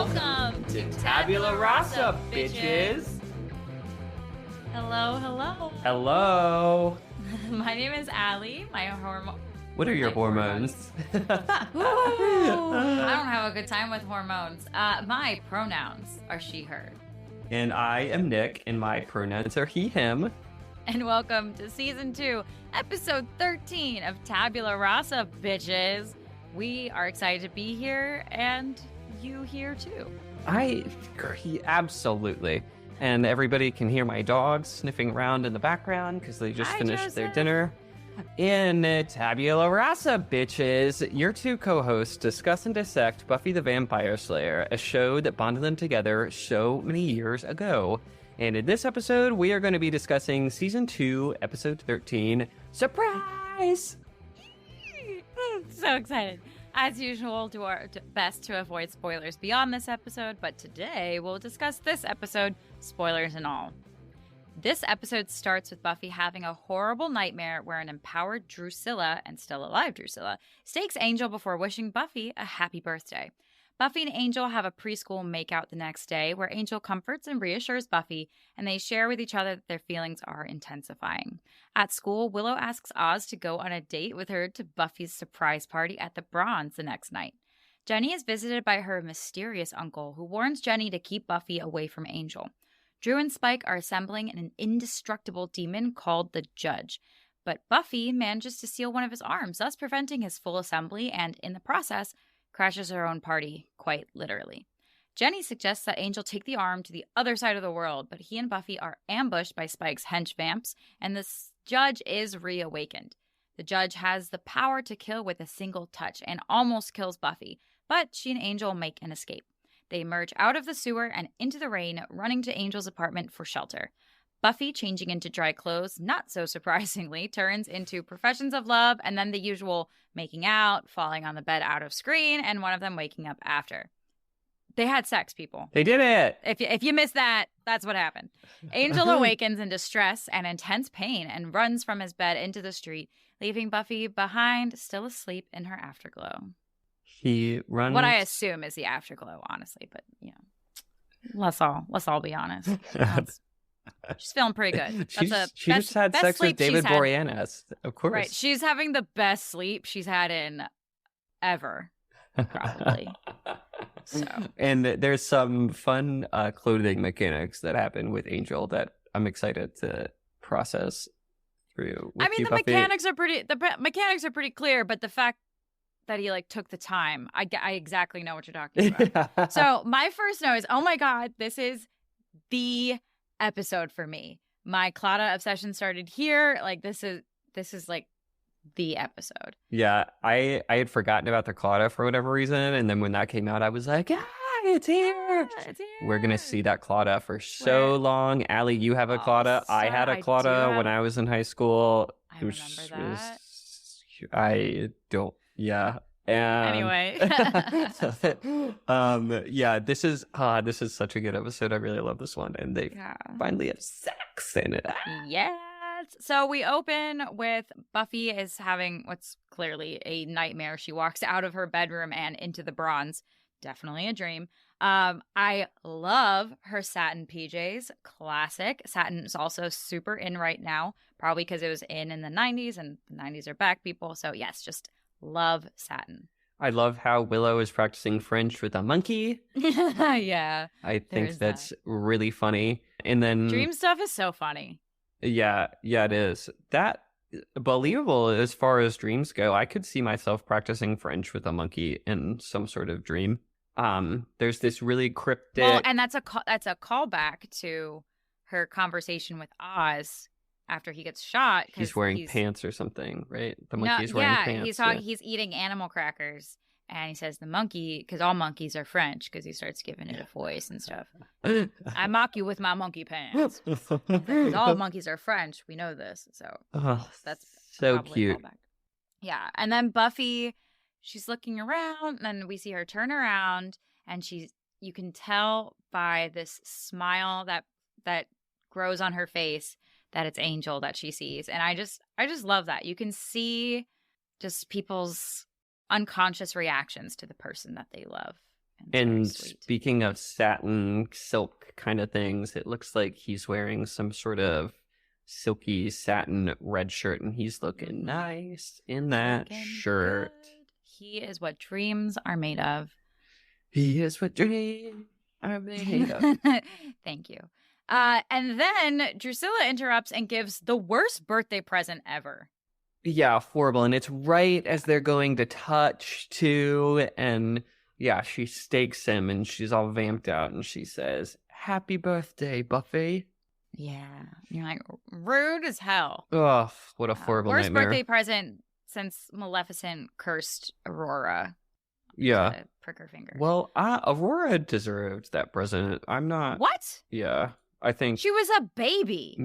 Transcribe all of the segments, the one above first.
Welcome to Tabula Rasa, bitches. Hello, hello. Hello. My name is Allie. What are your hormones? I don't have a good time with hormones. My pronouns are she, her. And I am Nick, and my pronouns are he, him. And welcome to Season 2, Episode 13 of Tabula Rasa, bitches. We are excited to be here, and you here too. I agree, absolutely. And everybody can hear my dogs sniffing around in the background because they just finished their dinner. In Tabula Rasa, bitches, your two co-hosts discuss and dissect Buffy the Vampire Slayer, a show that bonded them together so many years ago. And in this episode, we are going to be discussing Season 2, Episode 13, Surprise! So excited. As usual, do our best to avoid spoilers beyond this episode, but today we'll discuss this episode, spoilers and all. This episode starts with Buffy having a horrible nightmare where an empowered Drusilla, and still alive Drusilla, stakes Angel before wishing Buffy a happy birthday. Buffy and Angel have a preschool makeout the next day where Angel comforts and reassures Buffy, and they share with each other that their feelings are intensifying. At school, Willow asks Oz to go on a date with her to Buffy's surprise party at the Bronze the next night. Jenny is visited by her mysterious uncle, who warns Jenny to keep Buffy away from Angel. Dru and Spike are assembling an indestructible demon called the Judge, but Buffy manages to steal one of his arms, thus preventing his full assembly, and in the process, crashes her own party, quite literally. Jenny suggests that Angel take the arm to the other side of the world, but he and Buffy are ambushed by Spike's hench-vamps, and the Judge is reawakened. The Judge has the power to kill with a single touch and almost kills Buffy, but she and Angel make an escape. They emerge out of the sewer and into the rain, running to Angel's apartment for shelter. Buffy, changing into dry clothes, not so surprisingly, turns into professions of love and then the usual making out, falling on the bed out of screen, and one of them waking up after. They had sex, people. They did it! If you missed that, that's what happened. Angel awakens in distress and intense pain and runs from his bed into the street, leaving Buffy behind, still asleep in her afterglow. He runs... What I assume is the afterglow, honestly, but, you know, let's all be honest. She's feeling pretty good. She just had sex with David Boreanaz, of course. Right. She's having the best sleep she's had in ever, probably. So. And there's some fun clothing mechanics that happen with Angel that I'm excited to process through. I mean, the mechanics are pretty clear, but the fact that he took the time, I exactly know what you're talking about. So my first note is, oh my God, this is the episode for me. My Claudia obsession started here. This is like the episode. Yeah, I had forgotten about the Claudia for whatever reason, and then when that came out, I was like, it's here. It's here. We're gonna see that Claudia for so long. Allie, you have a Claudia. I had a Claudia when I was in high school. I remember that. Yeah. And, anyway. Yeah, this is such a good episode. I really love this one, and they finally have sex in it. Yes. So we open with Buffy is having what's clearly a nightmare. She walks out of her bedroom and into the Bronze. Definitely a dream. I love her satin PJs. Classic. Satin is also super in right now, probably because it was in the 90s, and the 90s are back, people. So yes, just love satin. I love how Willow is practicing French with a monkey. Yeah. I think that's really funny. And then dream stuff is so funny. Yeah, it is. That believable as far as dreams go. I could see myself practicing French with a monkey in some sort of dream. There's this really cryptic. Well, and that's a callback to her conversation with Oz after he gets shot. He's wearing pants or something, right? The monkey's wearing pants. He's eating animal crackers, and he says the monkey, because all monkeys are French, because he starts giving it a voice and stuff. I mock you with my monkey pants. Because all monkeys are French. We know this, so that's so cute. Yeah, and then Buffy, she's looking around, and then we see her turn around, and you can tell by this smile that grows on her face that it's Angel that she sees. And I just love that. You can see just people's unconscious reactions to the person that they love. And sweet. speaking of satin silk kind of things, it looks like he's wearing some sort of silky satin red shirt, and he's looking nice in that shirt. Good. He is what dreams are made of. He is what dreams are made of. Thank you. And then Drusilla interrupts and gives the worst birthday present ever. Yeah, horrible. And it's right as they're going to touch too. And yeah, she stakes him and she's all vamped out and she says, "Happy birthday, Buffy." Yeah. You're like, rude as hell. Oh, what a horrible worst nightmare. birthday present since Maleficent cursed Aurora. Yeah. To prick her finger. Well, Aurora deserved that present. I'm not. What? Yeah, I think. She was a baby.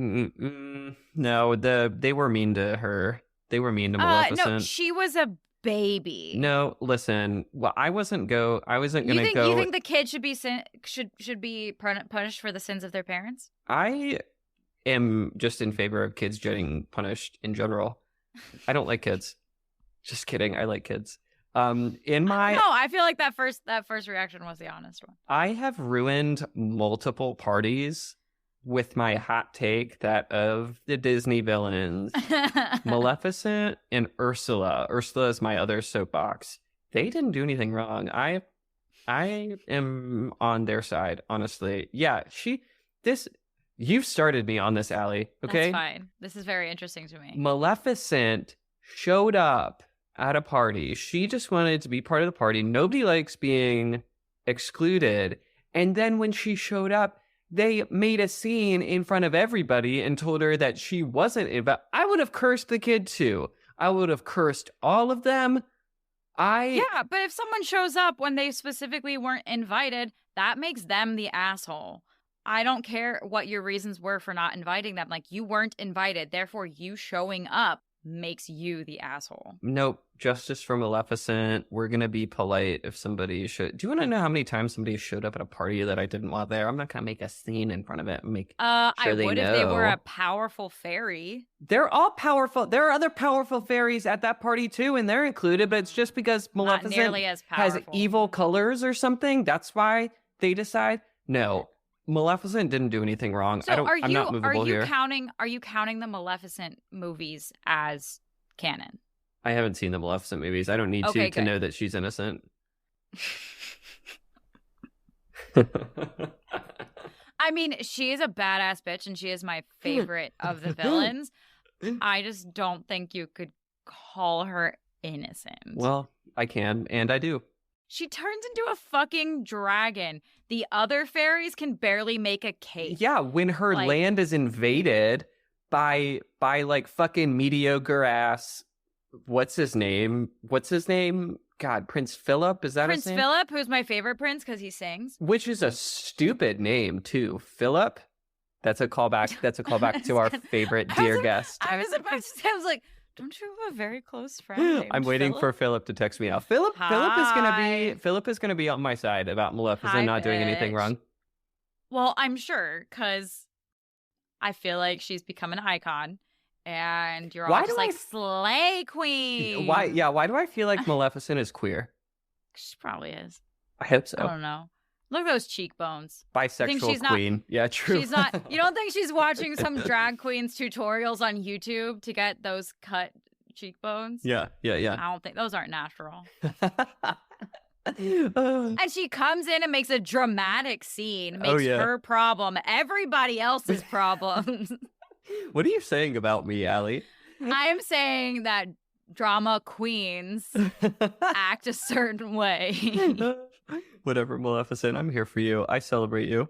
No, they were mean to her. They were mean to Maleficent. No, she was a baby. No, listen. Well, I wasn't gonna go. You think the kid should be punished for the sins of their parents? I am just in favor of kids getting punished in general. I don't like kids. Just kidding. I like kids. No, I feel like that first reaction was the honest one. I have ruined multiple parties with my hot take that of the Disney villains, Maleficent and Ursula. Ursula is my other soapbox. They didn't do anything wrong. I am on their side, honestly. Yeah, you've started me on this, Allie. Okay? That's fine. This is very interesting to me. Maleficent showed up at a party. She just wanted to be part of the party. Nobody likes being excluded. And then when she showed up, they made a scene in front of everybody and told her that she wasn't invited. I would have cursed the kid too. I would have cursed all of them. Yeah, but if someone shows up when they specifically weren't invited, that makes them the asshole. I don't care what your reasons were for not inviting them. Like, you weren't invited, therefore you showing up makes you the asshole. Nope. Justice for Maleficent. We're gonna be polite if somebody should. Do you want to know how many times somebody showed up at a party that I didn't want there? I'm not gonna make a scene in front of it and make sure I they would know. if they were a powerful fairy. They're all powerful. There are other powerful fairies at that party too, and they're included, but it's just because Maleficent Not nearly as has powerful. evil colors or something. That's why they decide. No, Maleficent didn't do anything wrong. So I'm not movable here. Are you counting the Maleficent movies as canon? I haven't seen the Maleficent movies. I don't need to know that she's innocent. I mean, she is a badass bitch and she is my favorite of the villains. I just don't think you could call her innocent. Well, I can, and I do. She turns into a fucking dragon. The other fairies can barely make a cake. Yeah, when her land is invaded by like fucking mediocre ass, what's his name? God, Prince Philip, is that Prince his name? Philip, who's my favorite prince because he sings. Which is a stupid name too. Philip? That's a callback to our favorite dear guest. I was about to say, I was like, don't you have a very close friend named I'm waiting Philip? for Philip to text me out. Philip is gonna be on my side about Maleficent not doing anything wrong. Well, I'm sure, because I feel like she's become an icon, and you're all just like, slay queen. Why do I feel like Maleficent is queer? She probably is. I hope so. I don't know. Look at those cheekbones. Bisexual queen. Yeah, true. She's not. You don't think she's watching some drag queens tutorials on YouTube to get those cut cheekbones? Yeah. I don't think those aren't natural. And she comes in and makes a dramatic scene, makes her problem everybody else's problems. What are you saying about me, Allie? I am saying that drama queens act a certain way. Whatever, Maleficent, I'm here for you. I celebrate you.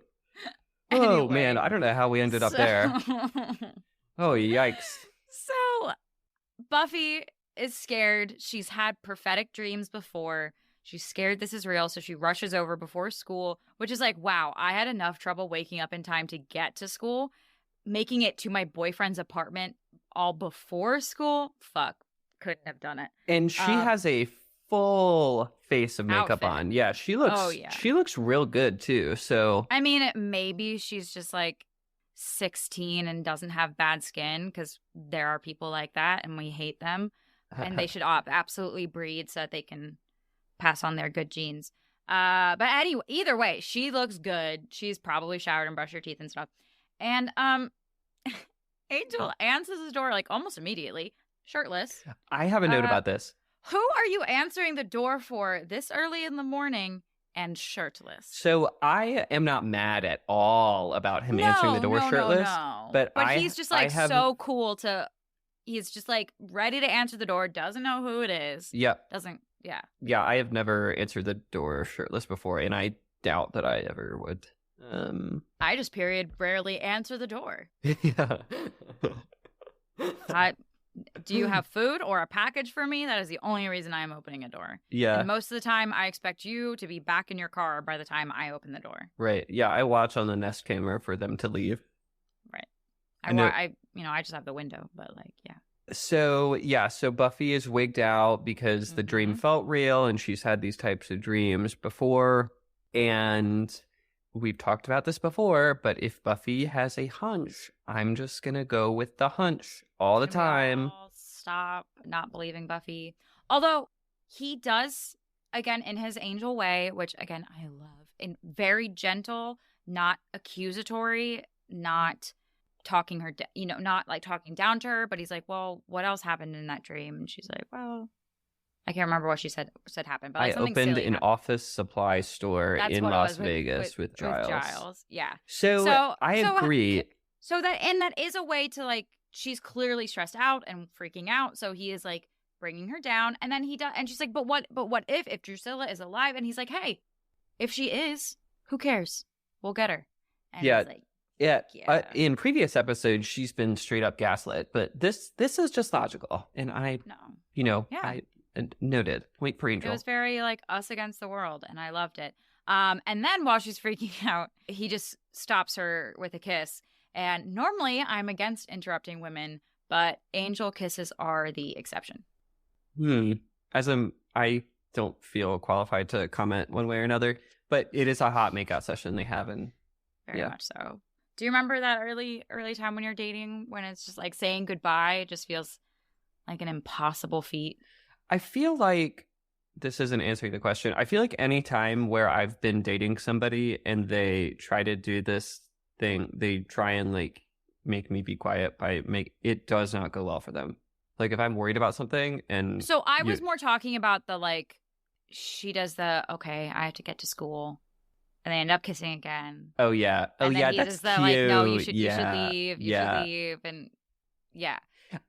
Anyway, oh man, I don't know how we ended up there. Oh yikes. So Buffy is scared. She's had prophetic dreams before. She's scared this is real, so she rushes over before school, which is like, wow, I had enough trouble waking up in time to get to school. Making it to my boyfriend's apartment all before school, fuck, couldn't have done it. And she has a full face of makeup outfit on. Yeah, she looks real good too. So I mean, maybe she's just like 16 and doesn't have bad skin, because there are people like that and we hate them, and they should absolutely breed so that they can pass on their good genes. But anyway, either way, she looks good. She's probably showered and brushed her teeth and stuff. And Angel answers the door like almost immediately, shirtless. I have a note about this. Who are you answering the door for this early in the morning and shirtless? So I am not mad at all about him answering the door shirtless. No. But he's just like so cool to. He's just like ready to answer the door. Doesn't know who it is. Yep. Doesn't. Yeah. Yeah, I have never answered the door shirtless before, and I doubt that I ever would. I just rarely answer the door. Yeah. Do you have food or a package for me? That is the only reason I'm opening a door. Yeah. And most of the time, I expect you to be back in your car by the time I open the door. Right. Yeah, I watch on the Nest camera for them to leave. Right. I just have the window, but like, yeah. So Buffy is wigged out because the dream felt real, and she's had these types of dreams before. And we've talked about this before, but if Buffy has a hunch, I'm just going to go with the hunch all the time. Stop not believing Buffy. Although he does, again, in his angel way, which, again, I love, in very gentle, not accusatory, not talking her, not like talking down to her, but he's like, well, what else happened in that dream? And she's like, well, I can't remember what she said happened, but like I opened an office supply store in Las Vegas with Giles. Yeah. So I agree. So that is a way to like, she's clearly stressed out and freaking out. So he is like bringing her down, and then he does, and she's like, but what if Drusilla is alive? And he's like, hey, if she is, who cares? We'll get her. And yeah. he's like, yeah. In previous episodes, she's been straight up gaslit, but this is just logical, and I noted. Point for Angel. It was very like us against the world, and I loved it. And then while she's freaking out, he just stops her with a kiss. And normally I'm against interrupting women, but angel kisses are the exception. I don't feel qualified to comment one way or another, but it is a hot makeout session they have, and very much so. Do you remember that early time when you're dating, when it's just like saying goodbye? It just feels like an impossible feat. I feel like this isn't answering the question. I feel like any time where I've been dating somebody and they try to do this thing, they try and like make me be quiet it does not go well for them. Like if I'm worried about something and so I was more talking about the like she does the okay, I have to get to school. And they end up kissing again. Oh yeah. And yeah, he that's does cute. Like, no, you should leave. You should leave. And yeah.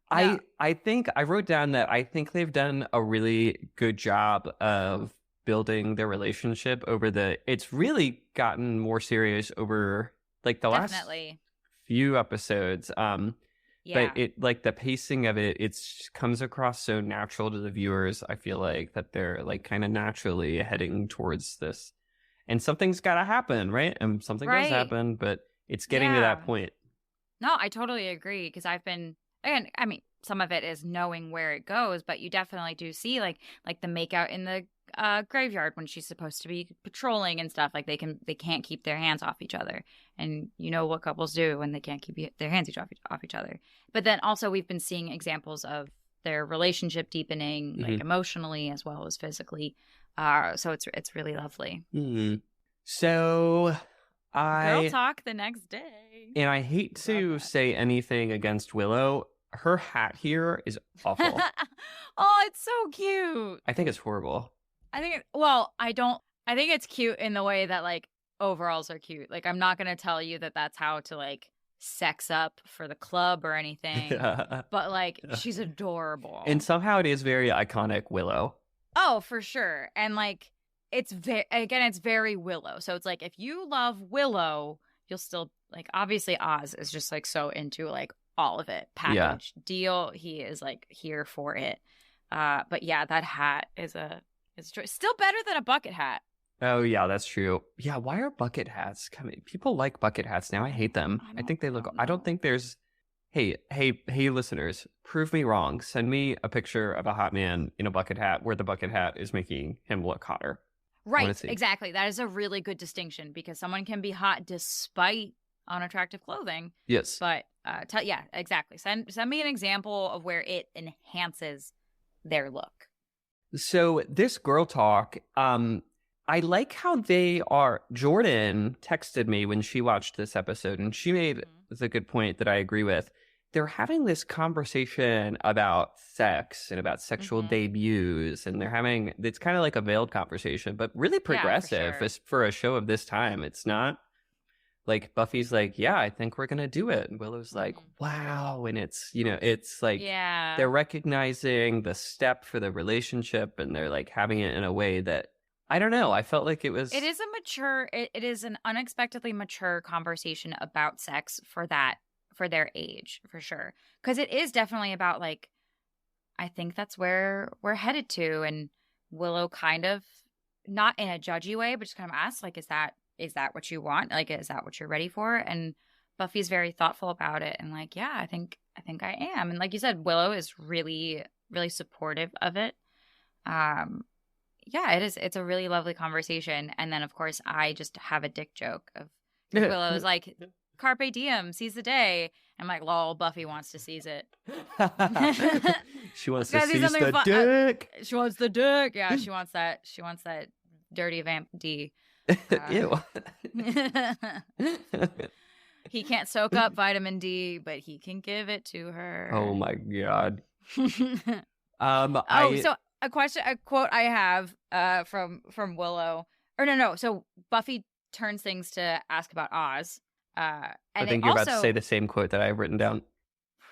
I think I wrote down that I think they've done a really good job of building their relationship it's really gotten more serious over like the last few episodes. But it like the pacing of it comes across so natural to the viewers. I feel like that they're like kind of naturally heading towards this. And something's got to happen, right? And something does happen, but it's getting to that point. No, I totally agree because I've been, again, I mean, some of it is knowing where it goes, but you definitely do see like the makeout in the graveyard when she's supposed to be patrolling and stuff. Like they can't keep their hands off each other, and you know what couples do when they can't keep their hands off each other. But then also we've been seeing examples of their relationship deepening, like emotionally as well as physically. So it's really lovely. So girl talk the next day, and I hate to say anything against Willow. Her hat here is awful. Oh, it's so cute. I think it's horrible. I think it's cute in the way that like overalls are cute. Like I'm not gonna tell you that that's how to like sex up for the club or anything, but like she's adorable. And somehow it is very iconic Willow. Oh, for sure. And like it's very Willow. So it's like if you love Willow, you'll still like obviously Oz is just like so into like all of it. Package deal. He is like here for it. But yeah, that hat is still better than a bucket hat. Oh yeah, that's true. Yeah, why are bucket hats coming? People like bucket hats now. I hate them. I think they look. I don't think there's. Hey, listeners, prove me wrong. Send me a picture of a hot man in a bucket hat where the bucket hat is making him look hotter. Right, exactly. That is a really good distinction because someone can be hot despite unattractive clothing. Yes. But yeah, exactly. Send me an example of where it enhances their look. So this girl talk, I like how they are. Jordan texted me when she watched this episode, and she made a good point that I agree with. They're having this conversation about sex and about sexual debuts, and it's kind of like a veiled conversation, but really progressive for a show of this time. It's not like Buffy's like, yeah, I think we're going to do it. And Willow's like, wow. And it's, it's like they're recognizing the step for the relationship, and they're like having it in a way that, I don't know. I felt like it was. It is it is an unexpectedly mature conversation about sex for their age, for sure. Because it is definitely about, like, I think that's where we're headed to. And Willow kind of, not in a judgy way, but just kind of asks, like, is that what you want? Like, is that what you're ready for? And Buffy's very thoughtful about it. And like, yeah, I think I am. And like you said, Willow is really, really supportive of it. Yeah, it is. It's a really lovely conversation. And then, of course, I just have a dick joke of Willow is like, Carpe diem, seize the day. I'm like, lol, Buffy wants to seize it. She wants to seize the dick. She wants the dick. Yeah, she wants that dirty vamp D. Ew. He can't soak up vitamin D, but he can give it to her. Oh my god. So a quote I have from Willow. Or no. So Buffy turns things to ask about Oz. And I think you're about to say the same quote that I have written down.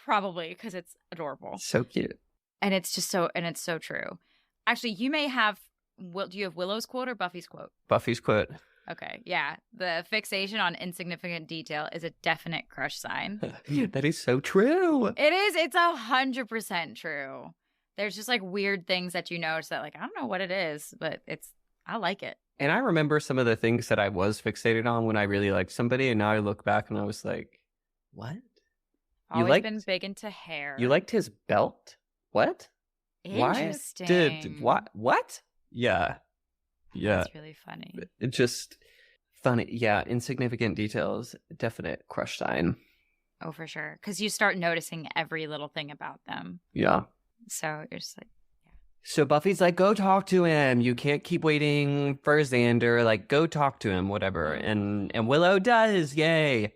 Probably, because it's adorable. So cute. And it's so true. Actually, you may have. Do you have Willow's quote or Buffy's quote? Buffy's quote. Okay, yeah. The fixation on insignificant detail is a definite crush sign. That is so true. It is. It's 100% true. There's just like weird things that you notice that, like, I don't know what it is, but I like it. And I remember some of the things that I was fixated on when I really liked somebody, and now I look back and I was like, what? Always been big into hair. You liked his belt? What? Interesting. What? Yeah. That's really funny. It's just funny. Yeah, insignificant details, definite crush sign. Oh, for sure. Because you start noticing every little thing about them. Yeah. So you're just like, so Buffy's like, go talk to him. You can't keep waiting for Xander. Like, go talk to him, whatever. And Willow does. Yay.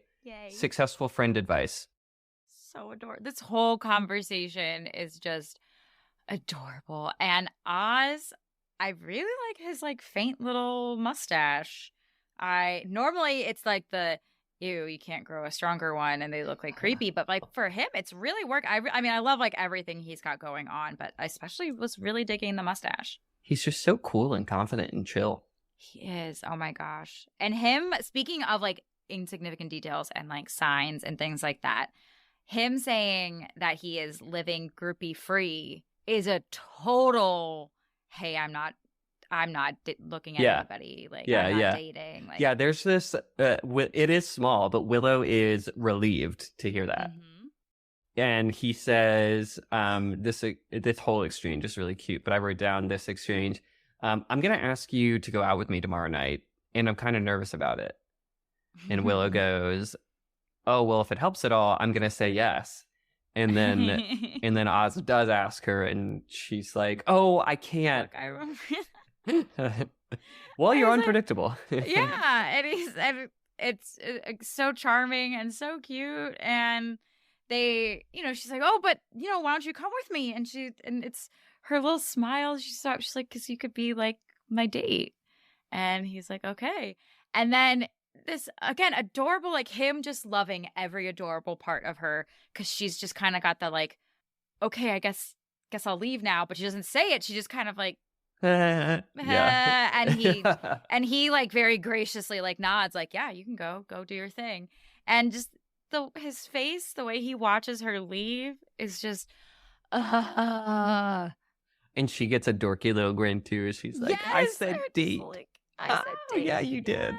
Successful friend advice. So adorable. This whole conversation is just adorable. And Oz, I really like his like faint little mustache. Normally it's like you can't grow a stronger one and they look like creepy, but like for him it's really work. I mean I love like everything he's got going on, but I especially was really digging the mustache. He's just so cool and confident and chill. He is. Oh my gosh. And him, speaking of like insignificant details and like signs and things like that, him saying that he is living groupie free is a total, hey, I'm not looking at anybody. Like, I'm not dating. Like, yeah, there's this, it is small, but Willow is relieved to hear that. And he says, this whole exchange is really cute, but I wrote down this exchange. I'm going to ask you to go out with me tomorrow night, and I'm kind of nervous about it. And Willow goes, oh, well, if it helps at all, I'm going to say yes. And then Oz does ask her, and she's like, oh, I can't. Look, well, you're unpredictable. Yeah, it's so charming and so cute. And they, she's like, oh, but why don't you come with me? And it's her little smile. She's like, because you could be like my date. And he's like, okay. And then this, again, adorable, like him just loving every adorable part of her, because she's just kind of got the like, okay, I guess I'll leave now. But she doesn't say it. She just kind of like, and he like very graciously like nods like, yeah, you can go do your thing. And just his face, the way he watches her leave is just and she gets a dorky little grin too. She's like, yes, I said date. Like, I said date. Yeah, you did.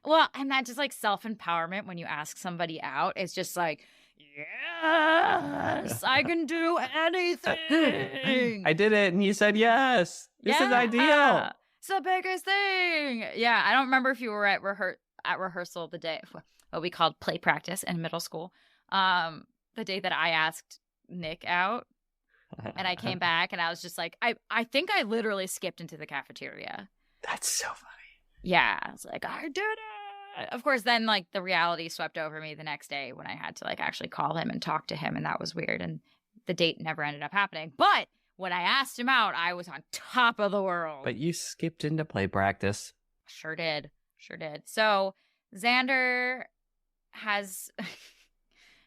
Well, and that just like self-empowerment when you ask somebody out is just like, yes, I can do anything. I did it and you said yes. This is ideal. It's the biggest thing. Yeah, I don't remember if you were at rehearsal the day, what we called play practice in middle school, the day that I asked Nick out. And I came back and I was just like, I think I literally skipped into the cafeteria. That's so funny. Yeah, I was like, I did it. Of course, then like the reality swept over me the next day when I had to like actually call him and talk to him, and that was weird. And the date never ended up happening. But when I asked him out, I was on top of the world. But you skipped into play practice. Sure did. So Xander has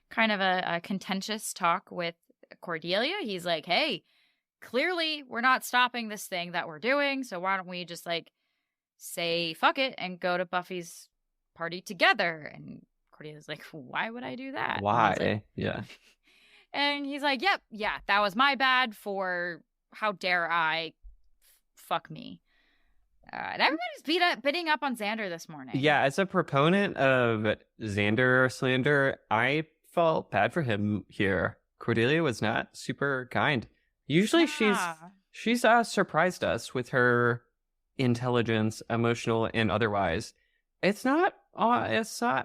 kind of a contentious talk with Cordelia. He's like, hey, clearly we're not stopping this thing that we're doing, so why don't we just like say fuck it and go to Buffy's party together? And Cordelia's like, why would I do that? Why? Like, yeah. And he's like, yep, yeah, that was my bad for how dare I fuck me. And everybody's bidding up on Xander this morning. Yeah, as a proponent of Xander slander, I felt bad for him here. Cordelia was not super kind. Usually she's surprised us with her intelligence, emotional and otherwise. It's not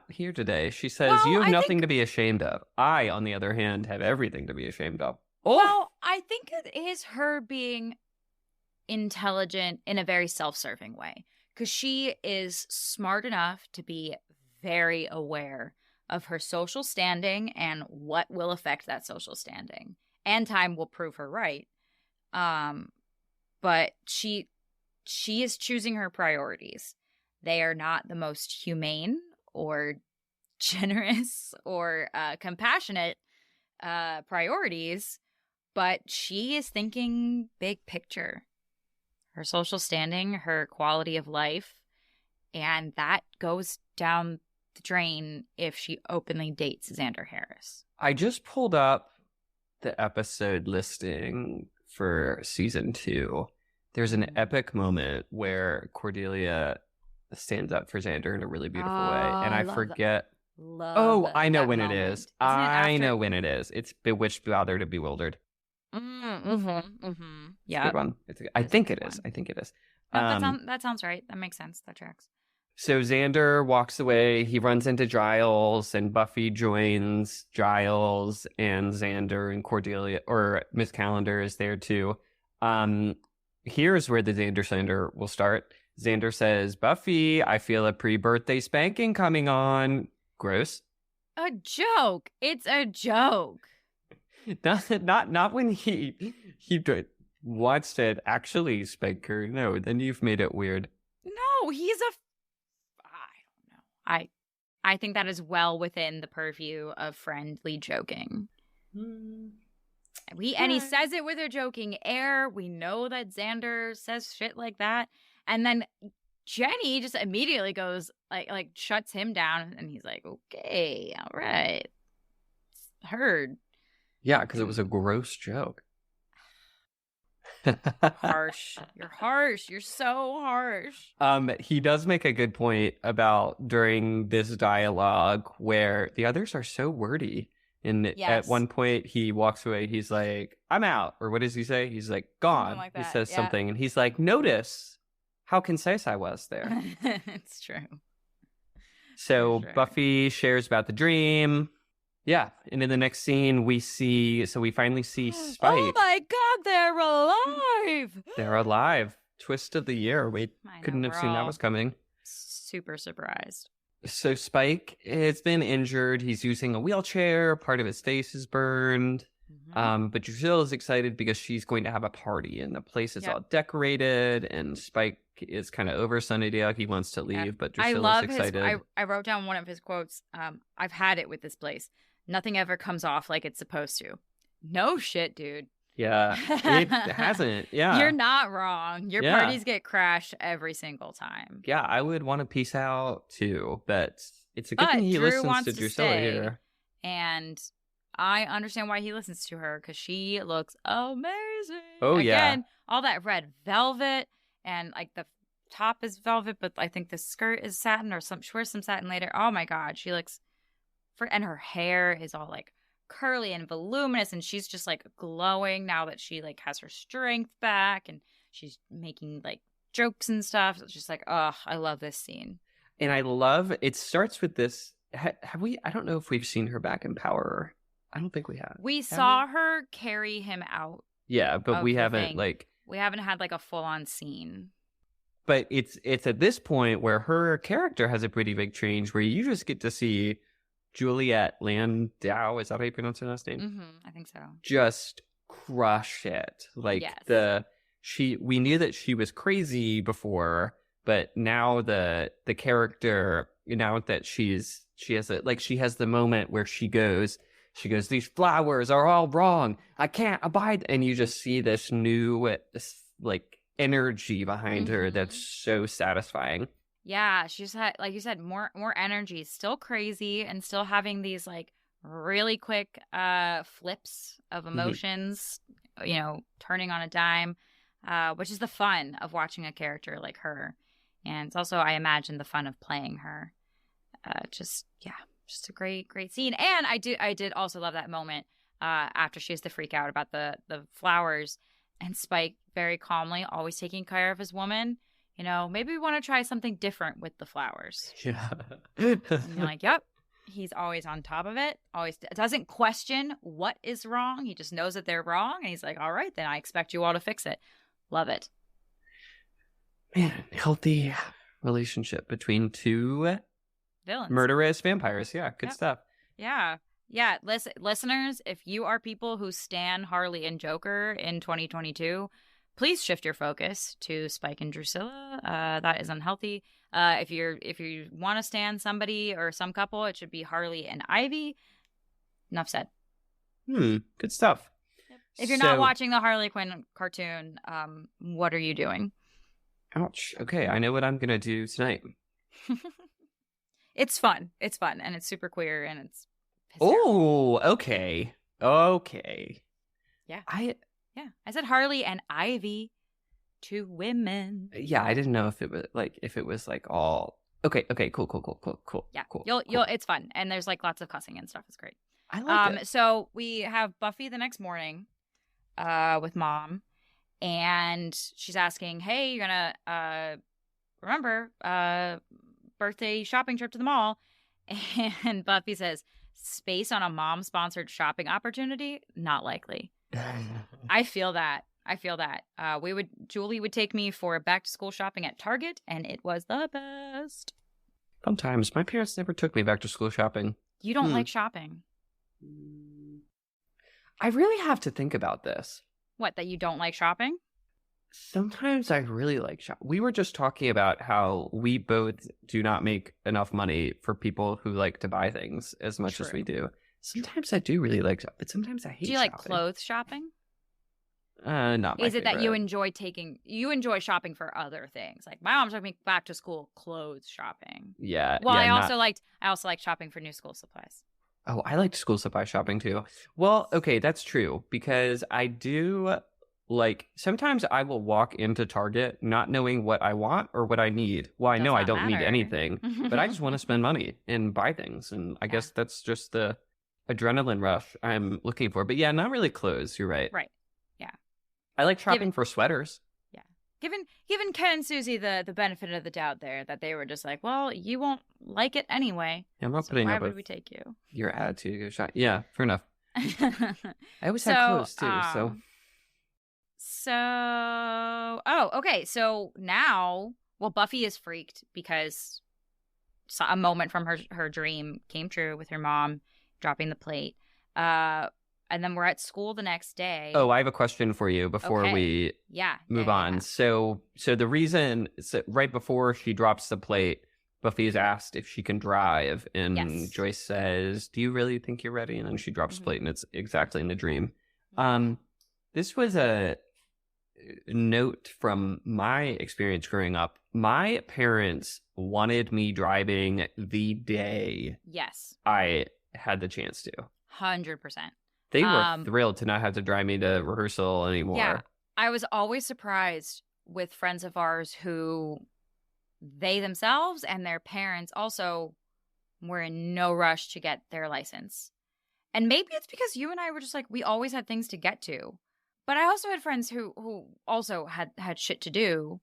here today. She says, you have nothing to be ashamed of. I, on the other hand, have everything to be ashamed of. Oh! Well, I think it is her being intelligent in a very self-serving way, because she is smart enough to be very aware of her social standing and what will affect that social standing, and time will prove her right. But she is choosing her priorities. They are not the most humane or generous or compassionate priorities, but she is thinking big picture. Her social standing, her quality of life, and that goes down the drain if she openly dates Xander Harris. I just pulled up the episode listing for season 2. There's an epic moment where Cordelia stands up for Xander in a really beautiful way, and I forget. I know when it is. I know when it is. It's Bewitched, Bothered, and Bewildered. Yeah, good one. I think it is. No, that sounds right. That makes sense. That tracks. So Xander walks away. He runs into Giles, and Buffy joins Giles and Xander, and Cordelia, or Miss Calendar is there too. Here's where the Xander slander will start. Xander says, Buffy, I feel a pre-birthday spanking coming on. Gross. A joke. It's a joke. Not when he wants to actually spank her. No, then you've made it weird. No, he's I don't know. I think that is well within the purview of friendly joking. And he says it with a joking air. We know that Xander says shit like that. And then Jenny just immediately goes, like shuts him down. And he's like, okay, all right. Heard. Yeah, because it was a gross joke. Harsh. You're harsh. You're so harsh. He does make a good point about during this dialogue where the others are so wordy. And at one point he walks away. He's like, I'm out. Or what does he say? He's like, gone. Like he says something. And he's like, notice how concise I was there. It's true. So Buffy shares about the dream. Yeah, and in the next scene, we finally see Spike. Oh my god, they're alive! They're alive. Twist of the year. We couldn't have seen that was coming. Super surprised. So Spike has been injured. He's using a wheelchair. Part of his face is burned. But Drusilla is excited because she's going to have a party, and the place is all decorated, and Spike is kind of over Sunnydale. He wants to leave, but Drusilla's excited. I wrote down one of his quotes. I've had it with this place. Nothing ever comes off like it's supposed to. No shit, dude. Yeah, it hasn't. Yeah. You're not wrong. Your parties get crashed every single time. Yeah, I would want to peace out too, but it's a good thing he listens to Drusilla here. And I understand why he listens to her, because she looks amazing. Oh, Again, all that red velvet, and like the top is velvet, but I think the skirt is satin, or she wears some satin later. Oh my god, she looks... And her hair is all like curly and voluminous, and she's just like glowing now that she like has her strength back, and she's making like jokes and stuff. It's just like, oh, I love this scene. And I love it. Starts with this. Have we? I don't know if we've seen her back in Power. I don't think we have. We saw her carry him out. Yeah, but we haven't we haven't had like a full on scene. But it's at this point where her character has a pretty big change, where you just get to see Juliet Landau, is that how you pronounce her last name? Mm-hmm, I think so. Just crush it. Like yes. we knew that she was crazy before, but now the character, now that she has the moment where she goes, these flowers are all wrong. I can't abide. And you just see this new like energy behind her that's so satisfying. Yeah, she's had, like you said, more energy, still crazy, and still having these like really quick flips of emotions, you know, turning on a dime, which is the fun of watching a character like her. And it's also, I imagine, the fun of playing her. Just a great scene. And I did also love that moment after she has to freak out about the flowers, and Spike very calmly, always taking care of his woman. You know, maybe we want to try something different with the flowers. Yeah. And you're like, yep. He's always on top of it. Always doesn't question what is wrong. He just knows that they're wrong. And he's like, all right, then I expect you all to fix it. Love it. Man, healthy relationship between two villains. Murderous vampires. Yeah, good stuff. Yeah. Yeah. Listeners, if you are people who stan Harley and Joker in 2022, please shift your focus to Spike and Drusilla. That is unhealthy. If you want to stand somebody or some couple, it should be Harley and Ivy. Enough said. Good stuff. Yep. If you're not watching the Harley Quinn cartoon, what are you doing? Ouch. Okay, I know what I'm gonna do tonight. It's fun. It's fun, and it's super queer, and it's hysterical. Oh, okay. Yeah. I said Harley and Ivy, two women. Yeah, I didn't know if it was like all. Okay, cool. Yeah, cool. It's fun, and there's like lots of cussing and stuff. It's great. I like it. So we have Buffy the next morning, with Mom, and she's asking, "Hey, you're gonna remember birthday shopping trip to the mall?" And Buffy says, "Space on a mom-sponsored shopping opportunity? Not likely." I feel that. Julie would take me for back-to-school shopping at Target, and it was the best. Sometimes. My parents never took me back to school shopping. You don't like shopping? I really have to think about this. What, that you don't like shopping? Sometimes I really like shopping. We were just talking about how we both do not make enough money for people who like to buy things as much as we do. Sometimes I do really like shopping, but sometimes I hate shopping. Do you like clothes shopping? Not my Is it favorite. that you enjoy shopping for other things? Like my mom took me back to school clothes shopping. Yeah. Well, I also liked shopping for new school supplies. Oh, I liked school supply shopping too. Well, okay, that's true because I do sometimes I will walk into Target not knowing what I want or what I need. Well, I know I don't need anything, but I just want to spend money and buy things. And I guess that's just the adrenaline rush I'm looking for. But yeah, not really clothes. You're right. Right. Yeah. I like shopping for sweaters. Yeah. Given Ken and Susie the benefit of the doubt there, that they were just like, well, you won't like it anyway. Yeah, I'm not putting up why with would we take you? Your attitude to go shop. Yeah, fair enough. I always had clothes too, okay. So now, Buffy is freaked because a moment from her dream came true with her mom dropping the plate. And then we're at school the next day. Oh, I have a question for you before we move on. Yeah. So the reason, right before she drops the plate, Buffy is asked if she can drive, and Joyce says, "Do you really think you're ready?" And then she drops the plate, and it's exactly in the dream. This was a note from my experience growing up. My parents wanted me driving the day I had the chance to. 100%. They were thrilled to not have to drive me to rehearsal anymore. Yeah, I was always surprised with friends of ours who they themselves and their parents also were in no rush to get their license. And maybe it's because you and I were just like, we always had things to get to. But I also had friends who also had shit to do.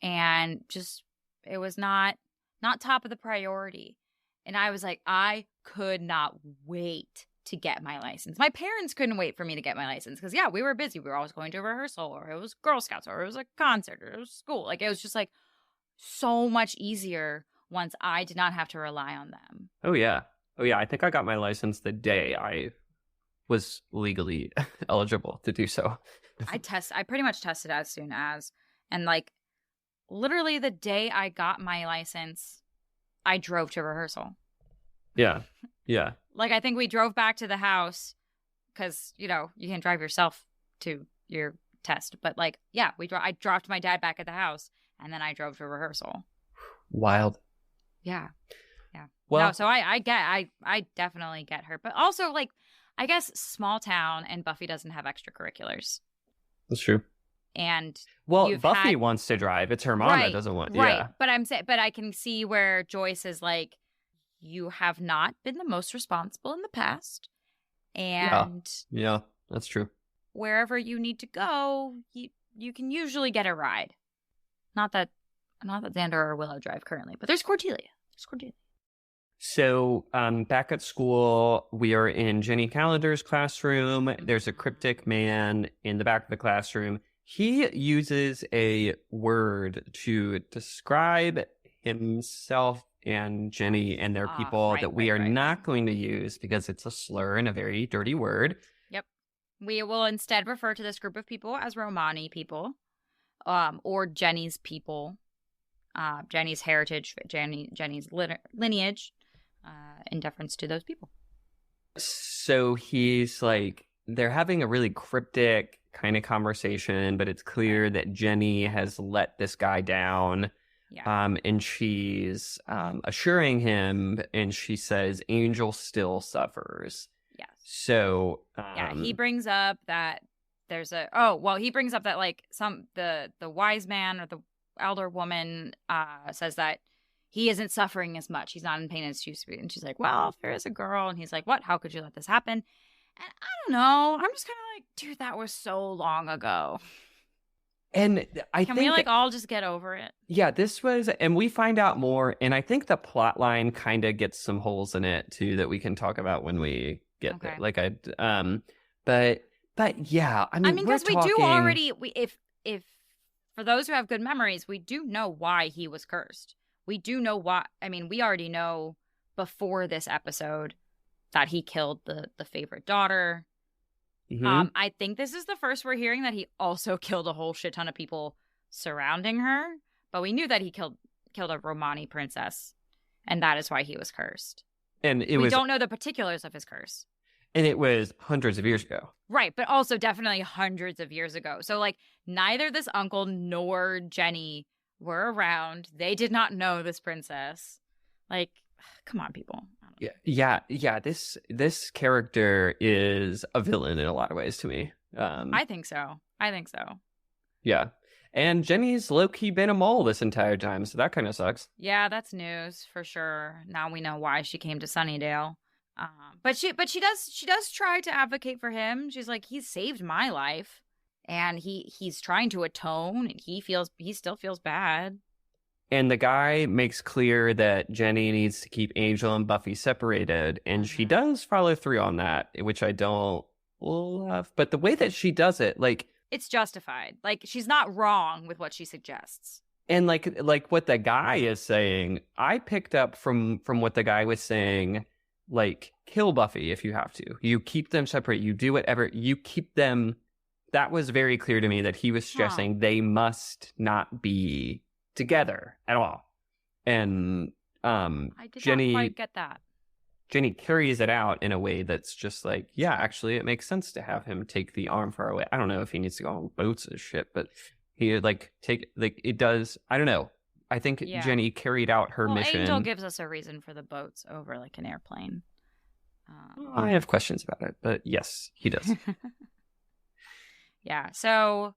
And just, it was not top of the priority. And I was like, I could not wait to get my license. My parents couldn't wait for me to get my license because, yeah, we were busy. We were always going to rehearsal, or it was Girl Scouts, or it was a concert, or it was school. Like, it was just like so much easier once I did not have to rely on them. Oh, yeah. I think I got my license the day I was legally eligible to do so. I pretty much tested as soon as, and like literally the day I got my license, I drove to rehearsal. Yeah. Like, I think we drove back to the house because, you know, you can drive yourself to your test. But like, yeah, I dropped my dad back at the house and then I drove to rehearsal. Wild. Yeah. Well, no, so I definitely get her. But also, like, I guess small town and Buffy doesn't have extracurriculars. That's true. And Buffy wants to drive. It's her mom that doesn't want. Right. Yeah. But I can see where Joyce is like, you have not been the most responsible in the past. And yeah, that's true. Wherever you need to go, you can usually get a ride. Not that Xander or Willow drive currently, but there's Cordelia. So back at school, we are in Jenny Calendar's classroom. There's a cryptic man in the back of the classroom. He uses a word to describe himself and Jenny and their people that we are not going to use because it's a slur and a very dirty word. Yep. We will instead refer to this group of people as Romani people, or Jenny's people, Jenny's heritage, Jenny's lineage, in deference to those people. So he's like, they're having a really cryptic kind of conversation, but it's clear that Jenny has let this guy down. Yeah. And she's assuring him, and she says, Angel still suffers. Yes. So he brings up that he brings up that like the wise man or the elder woman says that he isn't suffering as much. He's not in pain as he used to be. And she's like, well, if there is a girl. And he's like, what? How could you let this happen? And I don't know. I'm just kind of like, dude, that was so long ago. And Can we like all just get over it? Yeah, and we find out more. And I think the plot line kind of gets some holes in it too that we can talk about when we get there. Like but yeah, I mean because we do already. If for those who have good memories, we do know why he was cursed. We do know why. I mean, we already know before this episode that he killed the favorite daughter. Mm-hmm. I think this is the first we're hearing that he also killed a whole shit ton of people surrounding her. But we knew that he killed a Romani princess, and that is why he was cursed. And we don't know the particulars of his curse. And it was hundreds of years ago. Right, but also definitely hundreds of years ago. So, like, neither this uncle nor Jenny were around. They did not know this princess. Like, come on, people. Yeah. This character is a villain in a lot of ways to me. I think so. Yeah. And Jenny's low-key been a mole this entire time, so that kind of sucks. Yeah, that's news for sure. Now we know why she came to Sunnydale. But she does try to advocate for him. She's like, he's saved my life, and he's trying to atone, and he still feels bad. And the guy makes clear that Jenny needs to keep Angel and Buffy separated, and she does follow through on that, which I don't love. But the way that she does it, like, it's justified. Like, she's not wrong with what she suggests. And like what the guy is saying, I picked up from what the guy was saying, like, kill Buffy if you have to. You keep them separate. You do whatever. You keep them. That was very clear to me that he was stressing they must not be together at all. And I did not quite get that. Jenny carries it out in a way that's just like, yeah, actually, it makes sense to have him take the arm far away. I don't know if he needs to go on boats and shit, but he it does. I don't know. I think Jenny carried out her mission. Angel gives us a reason for the boats over like an airplane. I have questions about it, but yes, he does. Yeah. So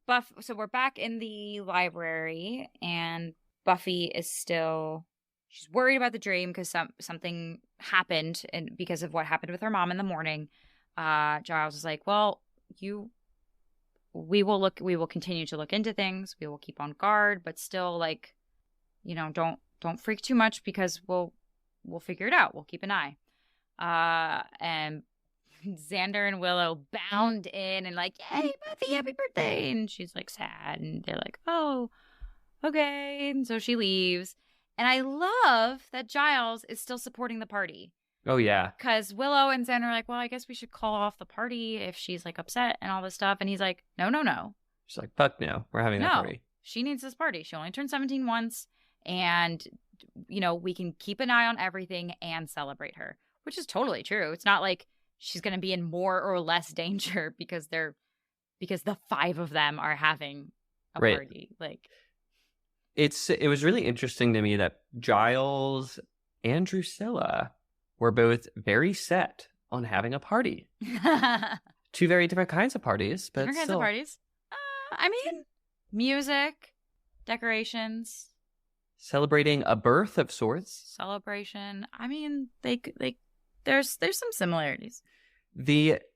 we're back in the library, and Buffy is still. She's worried about the dream because something happened, and because of what happened with her mom in the morning. Giles is like, "Well, we will continue to look into things. We will keep on guard, but still, like, don't freak too much because we'll figure it out. We'll keep an eye." And Xander and Willow bound in and like, "Yay, Buffy, happy birthday!" And she's like sad, and they're like, "Oh, okay." And so she leaves. And I love that Giles is still supporting the party. Oh, yeah. Because Willow and Xander are like, "Well, I guess we should call off the party if she's like upset and all this stuff." And he's like, "No, no, no." She's like, "Fuck no, we're having that party." She needs this party. She only turned 17 once. And, we can keep an eye on everything and celebrate her, which is totally true. It's not like she's going to be in more or less danger because the 5 of them are having a party. Like, it was really interesting to me that Giles and Drusilla were both very set on having a party. 2 very different kinds of parties, but different kinds of parties. I mean, music, decorations, celebrating a birth of sorts. Celebration. I mean, there's some similarities.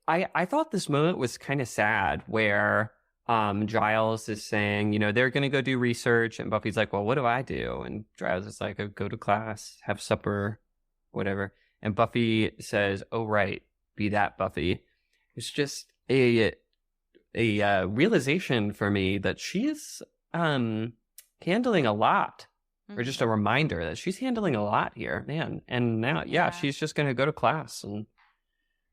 I thought this moment was kind of sad where Giles is saying, they're going to go do research, and Buffy's like, "Well, what do I do?" And Giles is like, "Oh, go to class, have supper, whatever." And Buffy says, "Oh, right, be that Buffy." It's just a realization for me that she is handling a lot. Or just a reminder that she's handling a lot here, man. And now, she's just going to go to class. And,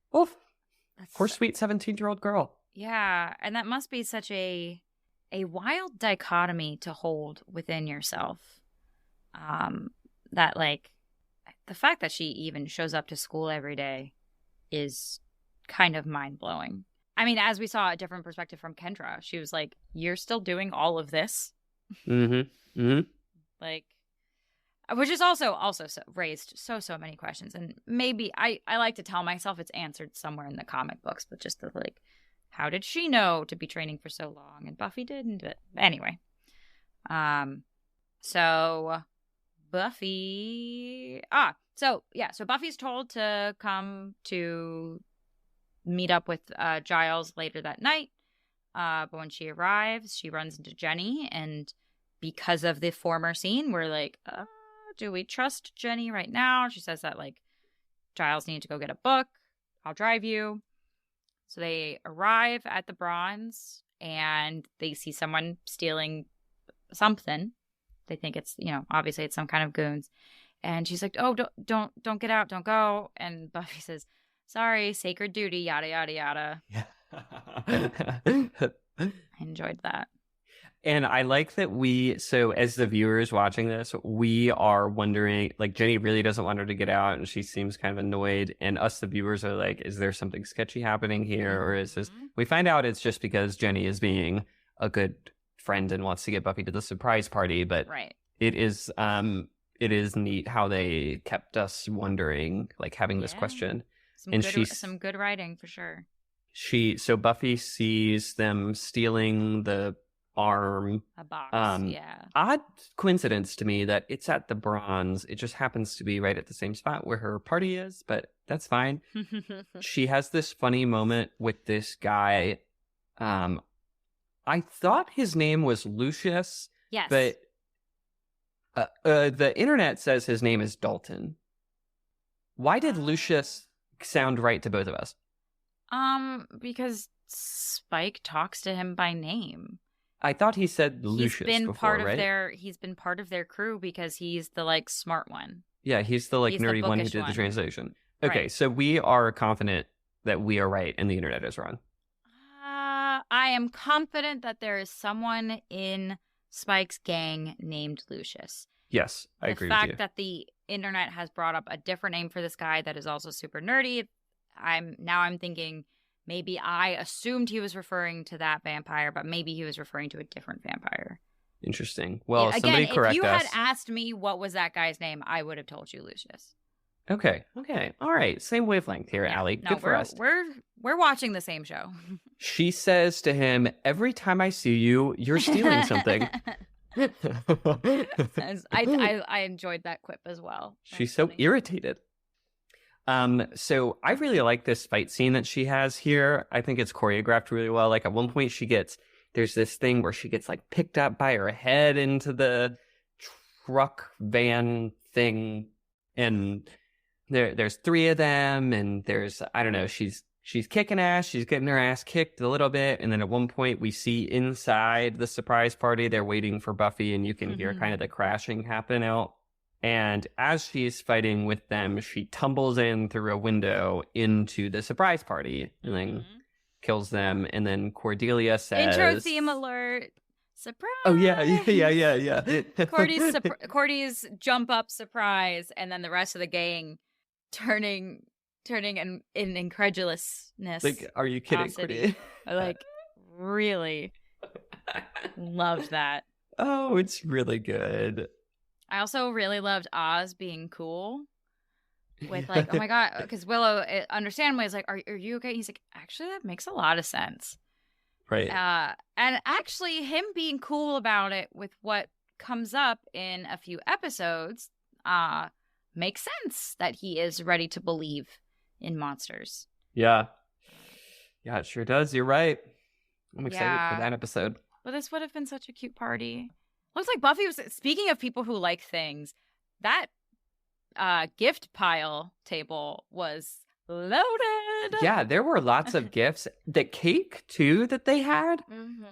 poor sweet 17-year-old girl. Yeah, and that must be such a wild dichotomy to hold within yourself. That, like, the fact that she even shows up to school every day is kind of mind-blowing. I mean, as we saw a different perspective from Kendra, she was like, "You're still doing all of this?" Mm-hmm. Mm-hmm. Like, which is also raised so many questions. And maybe I like to tell myself it's answered somewhere in the comic books, but just the, like, how did she know to be training for so long? And Buffy didn't. But anyway. So Buffy. So Buffy's told to come to meet up with Giles later that night. But when she arrives, she runs into Jenny, and because of the former scene, we're like, do we trust Jenny right now? She says that, like, Giles needs to go get a book. I'll drive you. So they arrive at the Bronze, and they see someone stealing something. They think it's, obviously it's some kind of goons. And she's like, "Oh, don't get out, don't go." And Buffy says, "Sorry, sacred duty, yada, yada, yada." Yeah. I enjoyed that. And I like that so as the viewers watching this, we are wondering, like, Jenny really doesn't want her to get out, and she seems kind of annoyed. And us, the viewers, are like, is there something sketchy happening here? Or is this... We find out it's just because Jenny is being a good friend and wants to get Buffy to the surprise party. But it is neat how they kept us wondering, like, having this question. Some good writing, for sure. So Buffy sees them stealing the arm. A box, Odd coincidence to me that it's at the Bronze. It just happens to be right at the same spot where her party is, but that's fine. She has this funny moment with this guy. I thought his name was Lucius. Yes. But the internet says his name is Dalton. Why did Lucius sound right to both of us? Because Spike talks to him by name. I thought he said Lucius before, right? He's been part of their crew because he's the, like, smart one. Yeah, he's the, like, nerdy one who did the translation. Okay, so we are confident that we are right and the internet is wrong. I am confident that there is someone in Spike's gang named Lucius. Yes, I agree with you. The fact that the internet has brought up a different name for this guy that is also super nerdy, I'm thinking maybe I assumed he was referring to that vampire, but maybe he was referring to a different vampire. Interesting. Well, somebody correct us. If you had asked me what was that guy's name, I would have told you Lucius. Okay. All right. Same wavelength here, Allie. Good for us. We're watching the same show. She says to him, "Every time I see you, you're stealing something." I enjoyed that quip as well. She's so irritated. So I really like this fight scene that she has here. I think it's choreographed really well. Like, at one point there's this thing where she gets, like, picked up by her head into the truck van thing. And there's three of them, and there's, I don't know, she's kicking ass, she's getting her ass kicked a little bit, and then at one point we see inside the surprise party they're waiting for Buffy, and you can hear kind of the crashing happen out. And as she's fighting with them, she tumbles in through a window into the surprise party and then kills them. And then Cordelia says, intro theme alert. Surprise! Oh, yeah. Cordy's jump up surprise, and then the rest of the gang turning in incredulousness. Like, are you kidding, Cordy? I like really loved that. Oh, it's really good. I also really loved Oz being cool with like, oh my God, because Willow, understandably, is like, are you okay? He's like, actually, that makes a lot of sense. Right. And actually, him being cool about it with what comes up in a few episodes makes sense that he is ready to believe in monsters. Yeah. Yeah, it sure does. You're right. I'm excited for that episode. But this would have been such a cute party. Looks like Buffy was, speaking of people who like things, that gift pile table was loaded. Yeah, there were lots of gifts. The cake, too, that they had,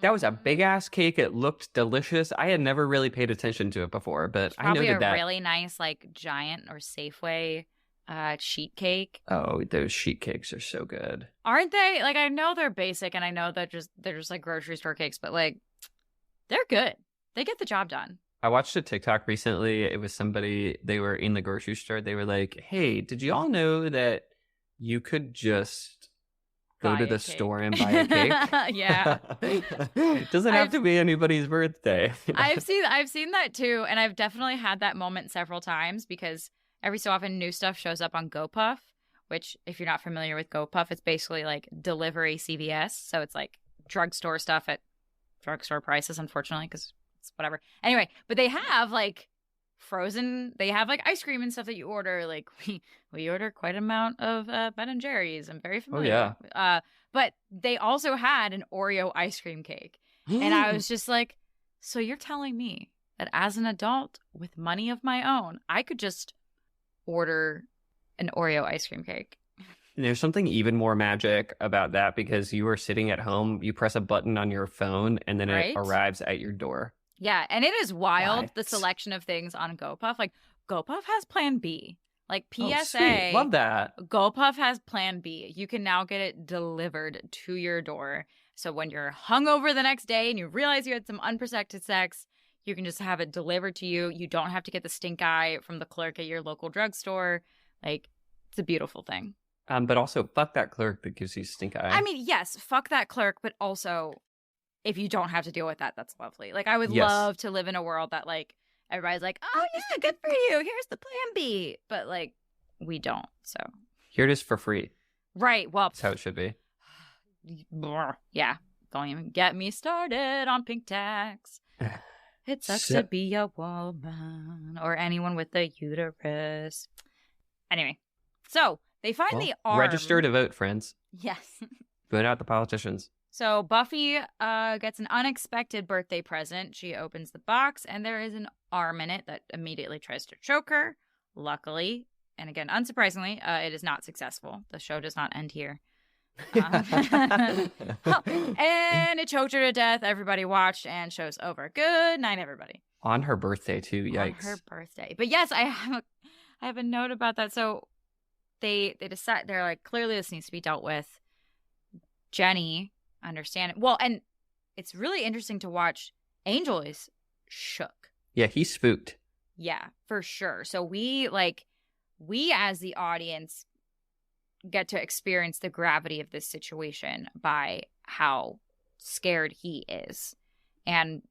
that was a big-ass cake. It looked delicious. I had never really paid attention to it before, but I noted that. Probably a really nice, like, Giant or Safeway sheet cake. Oh, those sheet cakes are so good. Aren't they? Like, I know they're basic, and I know that they're just like grocery store cakes, but, like, they're good. They get the job done. I watched a TikTok recently. It was somebody, they were in the grocery store. They were like, hey, did you all know that you could just go to the store and buy a cake? Yeah. It doesn't have to be anybody's birthday. I've seen that too. And I've definitely had that moment several times because every so often new stuff shows up on GoPuff, which if you're not familiar with GoPuff, it's basically like delivery CVS. So it's like drugstore stuff at drugstore prices, unfortunately, because whatever. Anyway, but they have like frozen, they have like ice cream and stuff that you order. Like we order quite an amount of Ben and Jerry's. I'm very familiar. Oh, yeah. But they also had an Oreo ice cream cake. And I was just like, so you're telling me that as an adult with money of my own, I could just order an Oreo ice cream cake? There's something even more magic about that because you are sitting at home, you press a button on your phone, and then it arrives at your door. Yeah, and it is wild, the selection of things on GoPuff. Like, GoPuff has Plan B. Like, PSA. Love that. GoPuff has Plan B. You can now get it delivered to your door. So when you're hungover the next day and you realize you had some unprotected sex, you can just have it delivered to you. You don't have to get the stink eye from the clerk at your local drugstore. Like, it's a beautiful thing. But also, fuck that clerk that gives you stink eye. I mean, yes, fuck that clerk, but also, if you don't have to deal with that, that's lovely. Like, I would love to live in a world that, like, everybody's like, oh, yeah, good for you. Here's the Plan B. But, like, we don't, so. Here it is for free. Right, well. That's how it should be. Yeah, don't even get me started on pink tax. It sucks to be a woman or anyone with a uterus. Anyway, so they find the arm. Register to vote, friends. Yes. Vote out the politicians. So Buffy gets an unexpected birthday present. She opens the box, and there is an arm in it that immediately tries to choke her. Luckily, and again, unsurprisingly, it is not successful. The show does not end here. And it choked her to death. Everybody watched, and show's over. Good night, everybody. On her birthday, too. Yikes. On her birthday. But yes, I have a note about that. So they decide, they're like, clearly this needs to be dealt with. Jenny, understand it. Well, and it's really interesting to watch. Angel is shook. Yeah, he's spooked. Yeah, for sure. So we as the audience get to experience the gravity of this situation by how scared he is and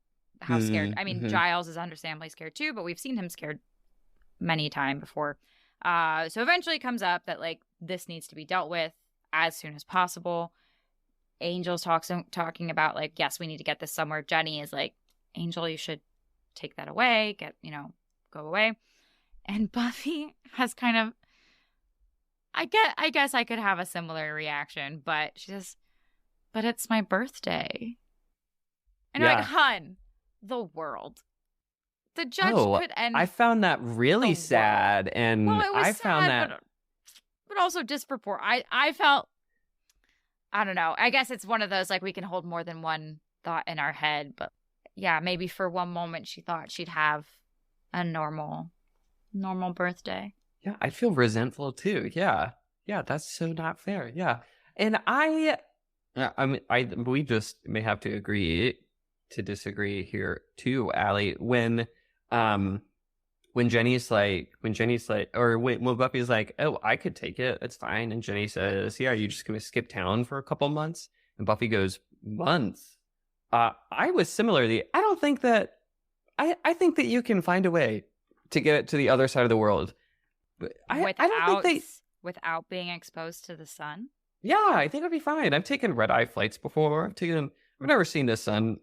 how scared. I mean, Giles is understandably scared too, but we've seen him scared many times before. So eventually it comes up that like this needs to be dealt with as soon as possible. Angel's talking about like, yes, we need to get this somewhere. Jenny is like, Angel, you should take that away, go away. And Buffy has kind of, I guess I could have a similar reaction, but she says, but it's my birthday. And you're like, hun, the world. The judge could end. I found that really sad. And well, it was I found sad, that. but also disproportionate. I felt, I don't know. I guess it's one of those, like, we can hold more than one thought in our head. But yeah, maybe for one moment she thought she'd have a normal birthday. Yeah, I feel resentful too. Yeah. Yeah, that's so not fair. Yeah. And we just may have to agree to disagree here too, Allie. When Jenny's like, or when Buffy's like, oh, I could take it, it's fine. And Jenny says, yeah, are you just going to skip town for a couple months? And Buffy goes, months? I was similarly, I don't think that, I think that you can find a way to get it to the other side of the world. But I don't think without being exposed to the sun? Yeah, I think it'll be fine. I've taken red-eye flights before. I've never seen the sun.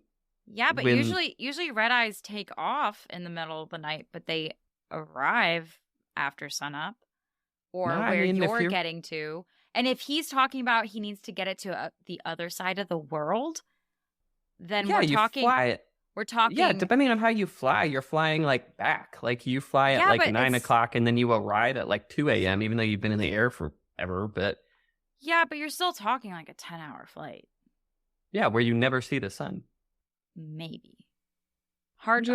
Yeah, but usually red eyes take off in the middle of the night, but they arrive after sunup or you're getting to. And if he's talking about he needs to get it to the other side of the world, then we're talking. We're talking. Yeah, depending on how you fly, you're flying like back. Like you fly at like 9 o'clock and then you arrive at like 2 a.m., even though you've been in the air forever. But yeah, but you're still talking like a 10-hour flight. Yeah, where you never see the sun. Maybe. Hard.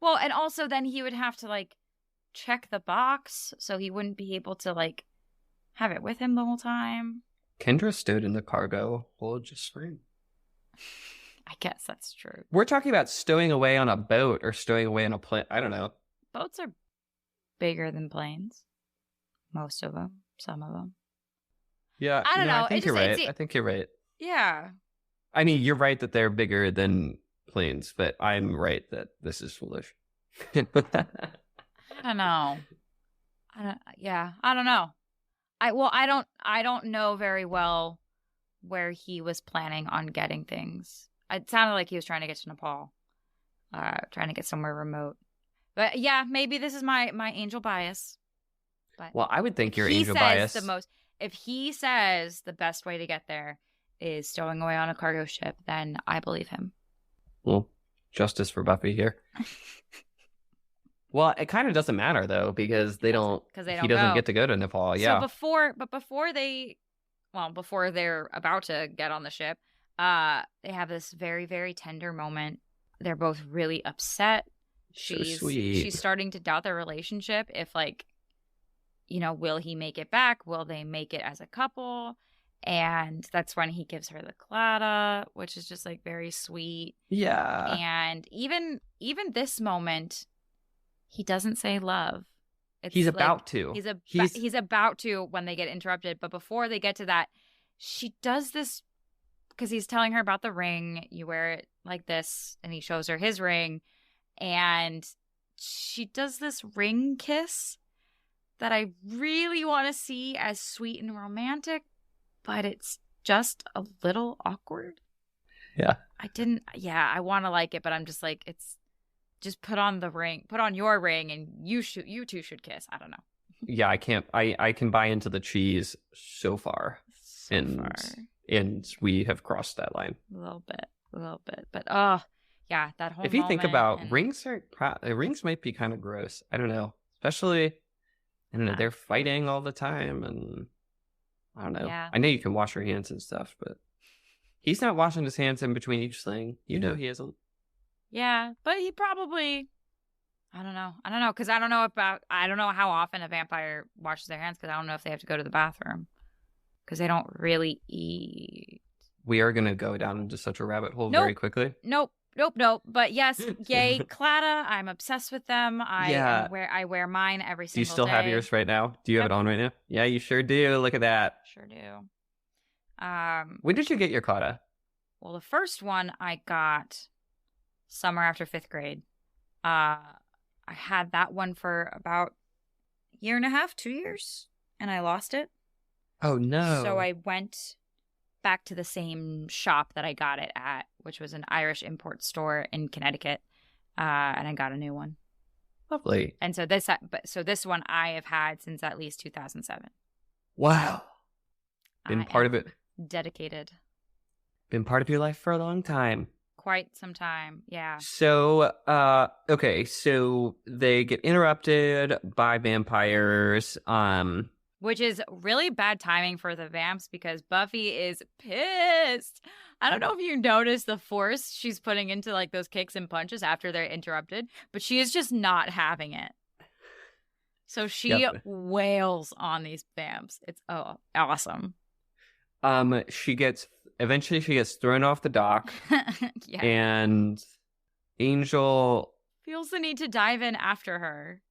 Well, and also then he would have to like check the box, so he wouldn't be able to like have it with him the whole time. Kendra stood in the cargo hold just fine. I guess that's true. We're talking about stowing away on a boat or stowing away on a plane. I don't know. Boats are bigger than planes. Most of them. Some of them. Yeah. I don't know. I think you're right. I think you're right. Yeah. I mean, you're right that they're bigger than planes, but I'm right that this is foolish. I don't know. I don't know. I don't know very well where he was planning on getting things. It sounded like he was trying to get to Nepal, trying to get somewhere remote. But yeah, maybe this is my angel bias. But well, I would think your angel bias. If he says the best way to get there is stowing away on a cargo ship, then I believe him. Well, justice for Buffy here. Well, it kind of doesn't matter though because he doesn't get to go to Nepal. Yeah. So before they're about to get on the ship, they have this very, very tender moment. They're both really upset. She's starting to doubt their relationship. If will he make it back? Will they make it as a couple? And that's when he gives her the clada, which is just like very sweet. Yeah. And even this moment, he doesn't say love. He's about to. He's about to when they get interrupted. But before they get to that, she does this because he's telling her about the ring. You wear it like this, and he shows her his ring, and she does this ring kiss that I really want to see as sweet and romantic, but it's just a little awkward. Yeah. I want to like it, but I'm just like, it's just put on your ring, and you two should kiss. I don't know. Yeah, I can't. I can buy into the cheese so far. And we have crossed that line. A little bit. But yeah, that whole If you think about rings might be kind of gross. I don't know. Especially, I don't know, they're fighting all the time, and I don't know. Yeah. I know you can wash your hands and stuff, but he's not washing his hands in between each thing. You know he isn't. Yeah, but he probably, I don't know, because I don't know how often a vampire washes their hands, because I don't know if they have to go to the bathroom, because they don't really eat. We are going to go down into such a rabbit hole very quickly. Nope. But yes, yay, clada. I'm obsessed with them. I wear mine every single day. Do you still have yours right now? Do you have it on right now? Yeah, you sure do. Look at that. Sure do. When did you get your clada? Well, the first one I got summer after 5th grade. I had that one for about a year and a half, 2 years, and I lost it. Oh, no. So I went back to the same shop that I got it at, which was an Irish import store in Connecticut, and I got a new one. Lovely. And so this one I have had since at least 2007. Wow. Been part of it. Dedicated. Been part of your life for a long time. Quite some time, yeah. So, okay, so they get interrupted by vampires. Which is really bad timing for the vamps because Buffy is pissed. I don't know if you noticed the force she's putting into like those kicks and punches after they're interrupted, but she is just not having it. So she wails on these vamps. It's awesome. Eventually she gets thrown off the dock. Yeah. And Angel feels the need to dive in after her.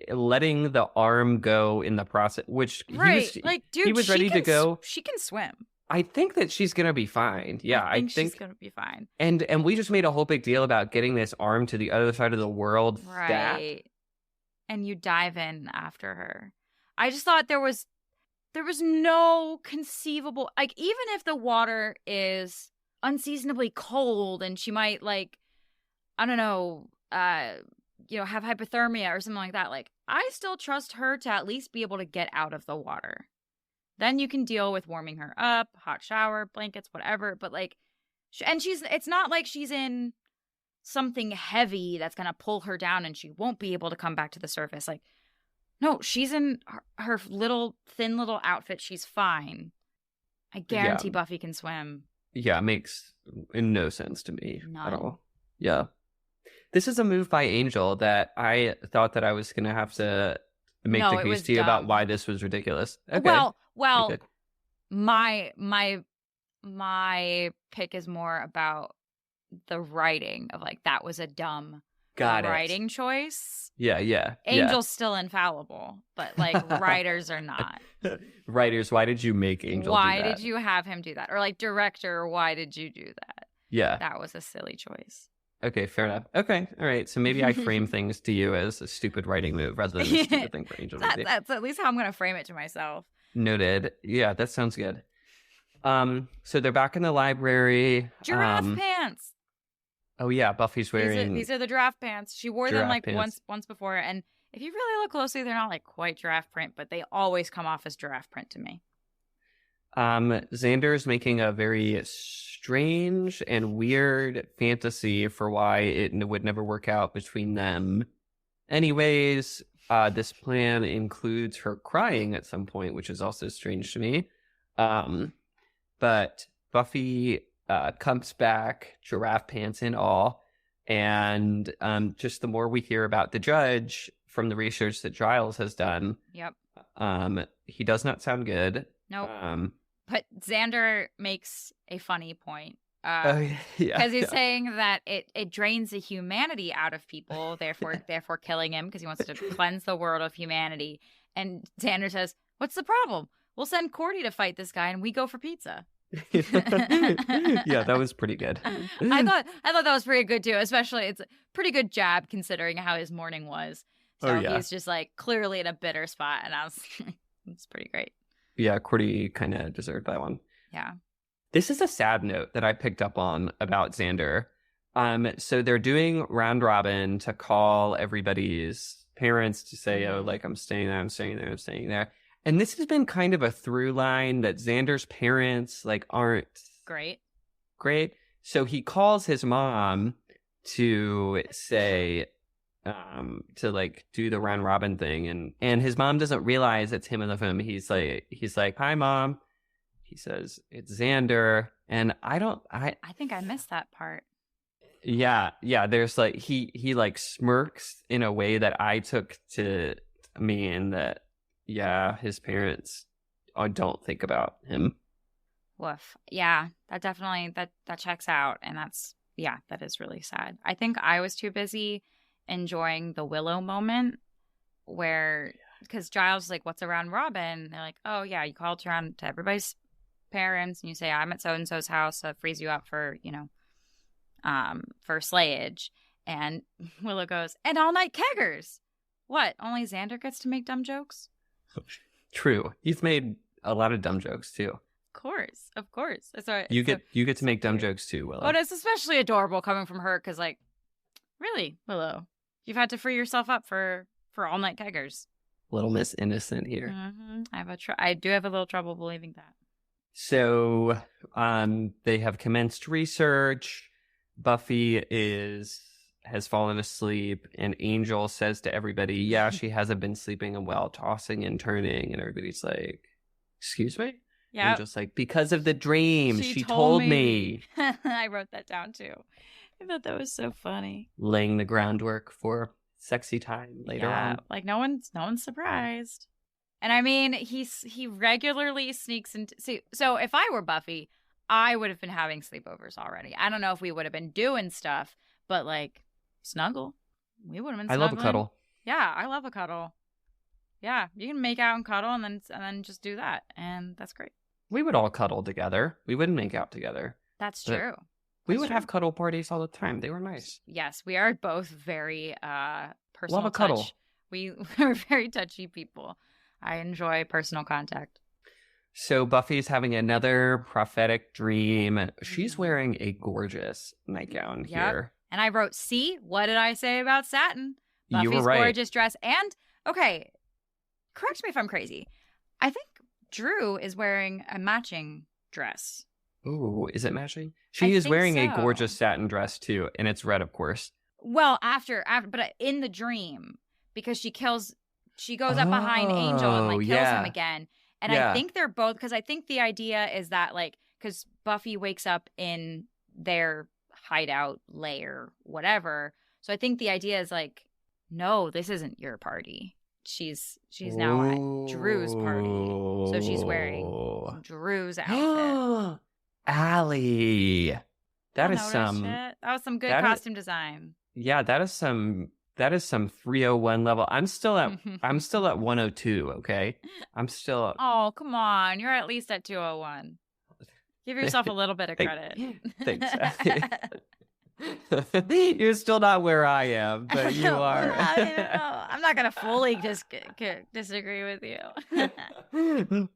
Letting the arm go in the process, which he was ready to go. She can swim. I think that she's gonna be fine. Yeah, I think she's gonna be fine. And we just made a whole big deal about getting this arm to the other side of the world. Right. And you dive in after her. I just thought there was no conceivable, like, even if the water is unseasonably cold and she might, like, I don't know, have hypothermia or something like that, like, I still trust her to at least be able to get out of the water. Then you can deal with warming her up, hot shower, blankets, whatever. But, like, it's not like she's in something heavy that's going to pull her down and she won't be able to come back to the surface. Like, no, she's in her thin little outfit. She's fine. I guarantee Buffy can swim. Yeah, it makes no sense to me None. At all. Yeah. This is a move by Angel that I thought that I was going to have to make the case to you about why this was ridiculous. Okay. Well, my pick is more about the writing of, like, that was a dumb writing choice. Yeah. Angel's still infallible, but, like, writers are not. Writers, why did you make Angel do that? Why did you have him do that? Or, like, director, why did you do that? Yeah. That was a silly choice. Okay, fair enough. Okay, all right. So maybe I frame things to you as a stupid writing move rather than a stupid thing for Angel to do. That's at least how I'm going to frame it to myself. Noted. Yeah, that sounds good. So they're back in the library. Giraffe pants. Oh yeah, Buffy's wearing. These are the giraffe pants. She wore them like once before, and if you really look closely, they're not like quite giraffe print, but they always come off as giraffe print to me. Xander's making a very strange and weird fantasy for why it would never work out between them. Anyways, this plan includes her crying at some point, which is also strange to me. But Buffy comes back, giraffe pants and all, and just the more we hear about the judge from the research that Giles has done, he does not sound good. Nope. But Xander makes a funny point. Because he's saying that it drains the humanity out of people, therefore killing him because he wants to cleanse the world of humanity. And Xander says, "What's the problem? We'll send Cordy to fight this guy, and we go for pizza." Yeah, that was pretty good. I thought that was pretty good too. Especially, it's a pretty good jab considering how his morning was. So he's just like clearly in a bitter spot, and it's pretty great. Yeah, Cordy kind of deserved that one. Yeah. This is a sad note that I picked up on about Xander. So they're doing round robin to call everybody's parents to say, oh, like, I'm staying there, I'm staying there, I'm staying there. And this has been kind of a through line that Xander's parents, like, aren't great. So he calls his mom to say, to like do the round robin thing, and his mom doesn't realize it's him in the phone. He's like, "Hi, Mom." He says, "It's Xander," and I think I missed that part. Yeah. There's like he like smirks in a way that I took to mean that his parents don't think about him. Woof. Yeah, that definitely that checks out, and that is really sad. I think I was too busy enjoying the Willow moment where, because Giles is like, "What's a round robin?" They're like, "Oh yeah, you call around to everybody's parents and you say, I'm at so and so's house, that frees you up for for slayage." And Willow goes, "And all night keggers." What? Only Xander gets to make dumb jokes? True. He's made a lot of dumb jokes too. Of course. Sorry, you get to make dumb jokes too, Willow. But it's especially adorable coming from her because, like, really, Willow, you've had to free yourself up for all night keggers. Little Miss Innocent here. Mm-hmm. I do have a little trouble believing that. So, they have commenced research. Buffy is has fallen asleep, and Angel says to everybody, yeah, she hasn't been sleeping well, tossing and turning, and everybody's like, excuse me? Yeah. Angel's like, because of the dream. She told told me. I wrote that down too. I thought that was so funny. Laying the groundwork for sexy time later on. Like no one's surprised. And I mean, he regularly sneaks into. So if I were Buffy, I would have been having sleepovers already. I don't know if we would have been doing stuff, but like snuggle, we would have been. Snuggling. I love a cuddle. Yeah, I love a cuddle. Yeah, you can make out and cuddle, and then just do that, and that's great. We would all cuddle together. We wouldn't make out together. That's true. We would have cuddle parties all the time. They were nice. Yes, we are both very personal. Love a cuddle. We're very touchy people. I enjoy personal contact. So Buffy's having another prophetic dream. She's wearing a gorgeous nightgown here. And I wrote, see, what did I say about satin? Buffy's you were right. Gorgeous dress. And, okay, correct me if I'm crazy. I think Dru is wearing a matching dress. Ooh, is it matching? She is wearing a gorgeous satin dress too, and it's red, of course. Well, after, but in the dream, because she goes up behind Angel and kills him again. And I think they're both, because I think the idea is that because Buffy wakes up in their hideout lair, whatever. So I think the idea is no, this isn't your party. She's now at Dru's party, so she's wearing Dru's outfit. Allie, that was some good costume design. Yeah, that is some 301 level. I'm still at 102. Okay, I'm still at... Oh, come on, you're at least at 201. Give yourself a little bit of credit. Thanks. You're still not where I am, but you are. I'm not gonna fully disagree with you.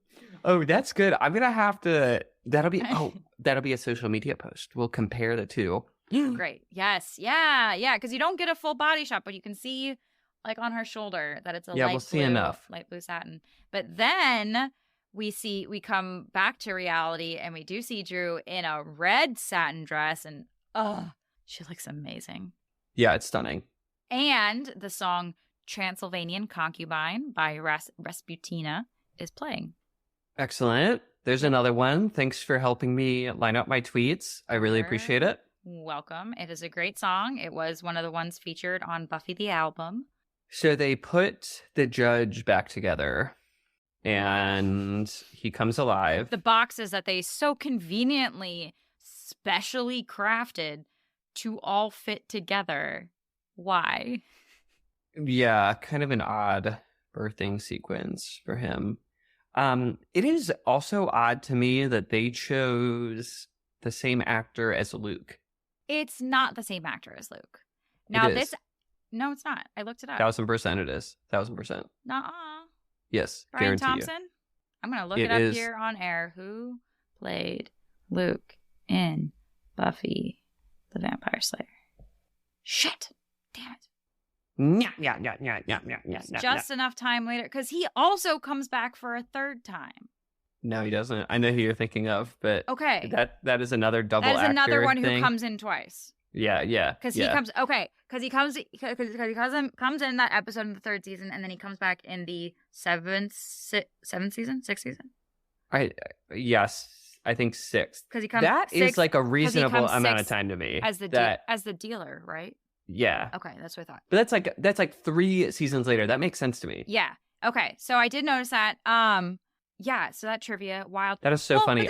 Oh, that's good. I'm gonna have to. That'll be a social media post. We'll compare the two. Great. Yes. Yeah. Because you don't get a full body shot, but you can see on her shoulder that it's light blue satin. But then we come back to reality, and we do see Dru in a red satin dress, and she looks amazing. Yeah, it's stunning. And the song Transylvanian Concubine by Rasputina is playing. Excellent. There's another one. Thanks for helping me line up my tweets. I really appreciate it. Welcome. It is a great song. It was one of the ones featured on Buffy the album. So they put the judge back together, and he comes alive. The boxes that they so conveniently, specially crafted to all fit together. Why? Yeah, kind of an odd birthing sequence for him. It is also odd to me that they chose the same actor as Luke. It's not the same actor as Luke. Now no, it's not. I looked it up. 1000% it is. 1000%. Nuh-uh. Yes, Brian guarantee Thompson? you. I'm going to look it up here on air. Who played Luke in Buffy the Vampire Slayer? Shit. Damn it. Yeah. Just enough time later, because he also comes back for a third time. No, he doesn't. I know who you're thinking of, but okay, that is another double actor. That is another one thing. Who comes in twice. Yeah. Because he comes comes in that episode in the third season, and then he comes back in the sixth season. Yes, I think sixth. Because he comes. That is a reasonable amount of time to me. As the dealer, right? Yeah. Okay, that's what I thought. But that's 3 seasons later. That makes sense to me. Yeah. Okay, so I did notice that. Yeah. So that trivia, wild. That is so funny.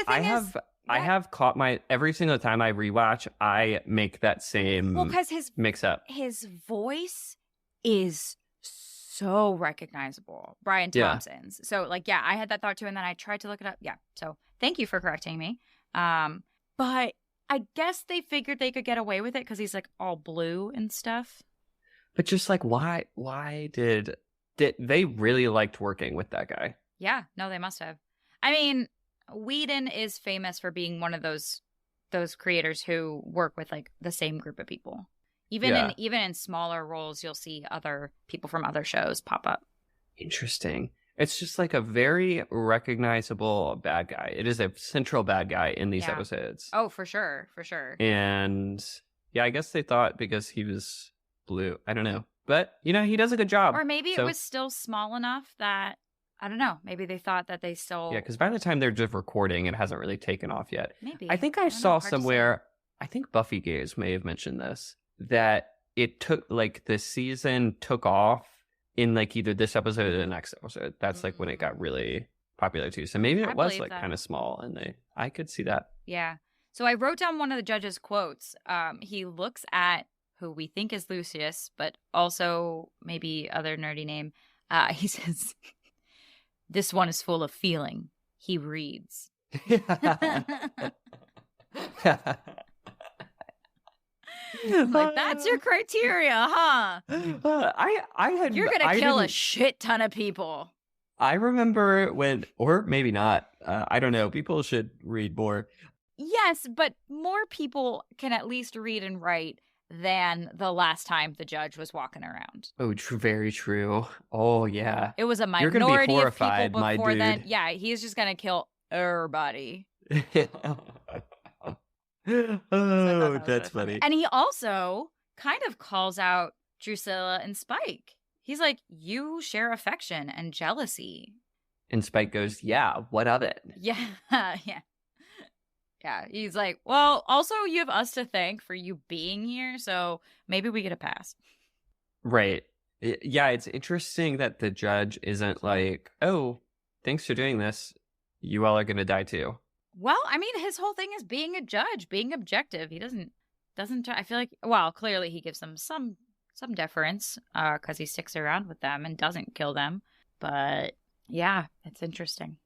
I have caught every single time I rewatch, I make that same mix up. His voice is so recognizable. Brian Thompson's. So I had that thought too, and then I tried to look it up. Yeah. So thank you for correcting me. But I guess they figured they could get away with it because he's all blue and stuff. But just why did they really liked working with that guy? Yeah, no, they must have. I mean, Whedon is famous for being one of those creators who work with the same group of people. Even in smaller roles, you'll see other people from other shows pop up. Interesting. It's just a very recognizable bad guy. It is a central bad guy in these episodes. Oh, for sure. And Yeah, I guess they thought because he was blue. I don't know. But, he does a good job. Or maybe it was still small enough that, I don't know, maybe they thought that they still... Yeah, because by the time they're just recording, it hasn't really taken off yet. Maybe. I think I saw somewhere, I think Buffy Gaze may have mentioned this, that it took, like, the season took off in, like, either this episode or the next episode. That's, like, when it got really popular, too. So maybe it was, like, kind of small, and I could see that. Yeah. So I wrote down one of the judge's quotes. He looks at who we think is Lucius, but also maybe other nerdy name. He says, "This one is full of feeling. He reads." Like, that's your criteria, huh? You're gonna kill a shit ton of people. I remember or maybe not. I don't know. People should read more. Yes, but more people can at least read and write than the last time the judge was walking around. Oh, very true. Oh, yeah. It was a minority You're gonna be horrified, of people before my dude. then. Yeah, he's just gonna kill everybody. Oh, that's funny. And he also kind of calls out Drusilla and Spike. He's like, "You share affection and jealousy." And Spike goes, "Yeah, what of it?" Yeah, yeah. Yeah, he's like, "Well, also you have us to thank for you being here, so maybe we get a pass." Right. Yeah, it's interesting that the judge isn't like, "Oh, thanks for doing this. You all are going to die too." Well, I mean, his whole thing is being a judge, being objective. He doesn't I feel like, well, clearly he gives them some deference because he sticks around with them and doesn't kill them. But yeah, it's interesting.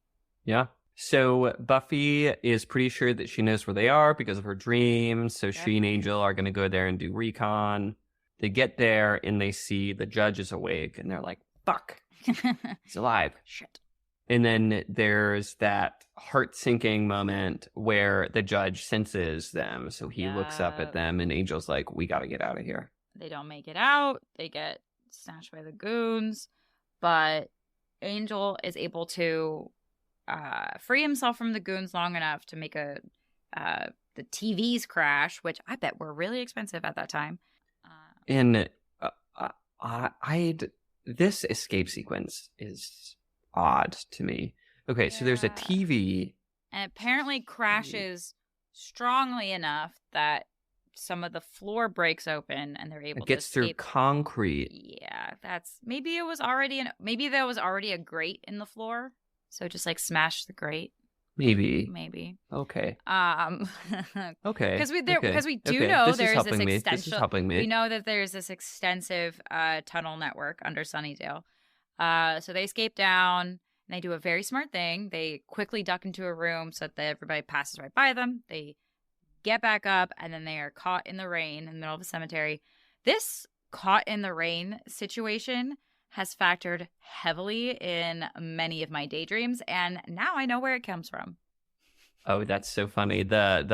Yeah. So Buffy is pretty sure that she knows where they are because of her dreams. So she and Angel are going to go there and do recon. They get there and they see the judge is awake and they're like, "Fuck, he's alive." Shit. And then there's that heart-sinking moment where the judge senses them. So he looks up at them and Angel's like, "We got to get out of here." They don't make it out. They get snatched by the goons. But Angel is able to free himself from the goons long enough to make the TVs crash, which I bet were really expensive at that time. And this escape sequence is odd to me. Okay, so there's a TV. And apparently crashes strongly enough that some of the floor breaks open and they're able to escape. It gets through concrete. Yeah, maybe there was already a grate in the floor. So just like smash the grate. Maybe. Okay. Okay. Because we do know there's this extensive. This is helping me. We know that there's this extensive tunnel network under Sunnydale. So they escape down and they do a very smart thing. They quickly duck into a room so that everybody passes right by them. They get back up and then they are caught in the rain in the middle of a cemetery. This caught in the rain situation has factored heavily in many of my daydreams, and now I know where it comes from. Oh, that's so funny. The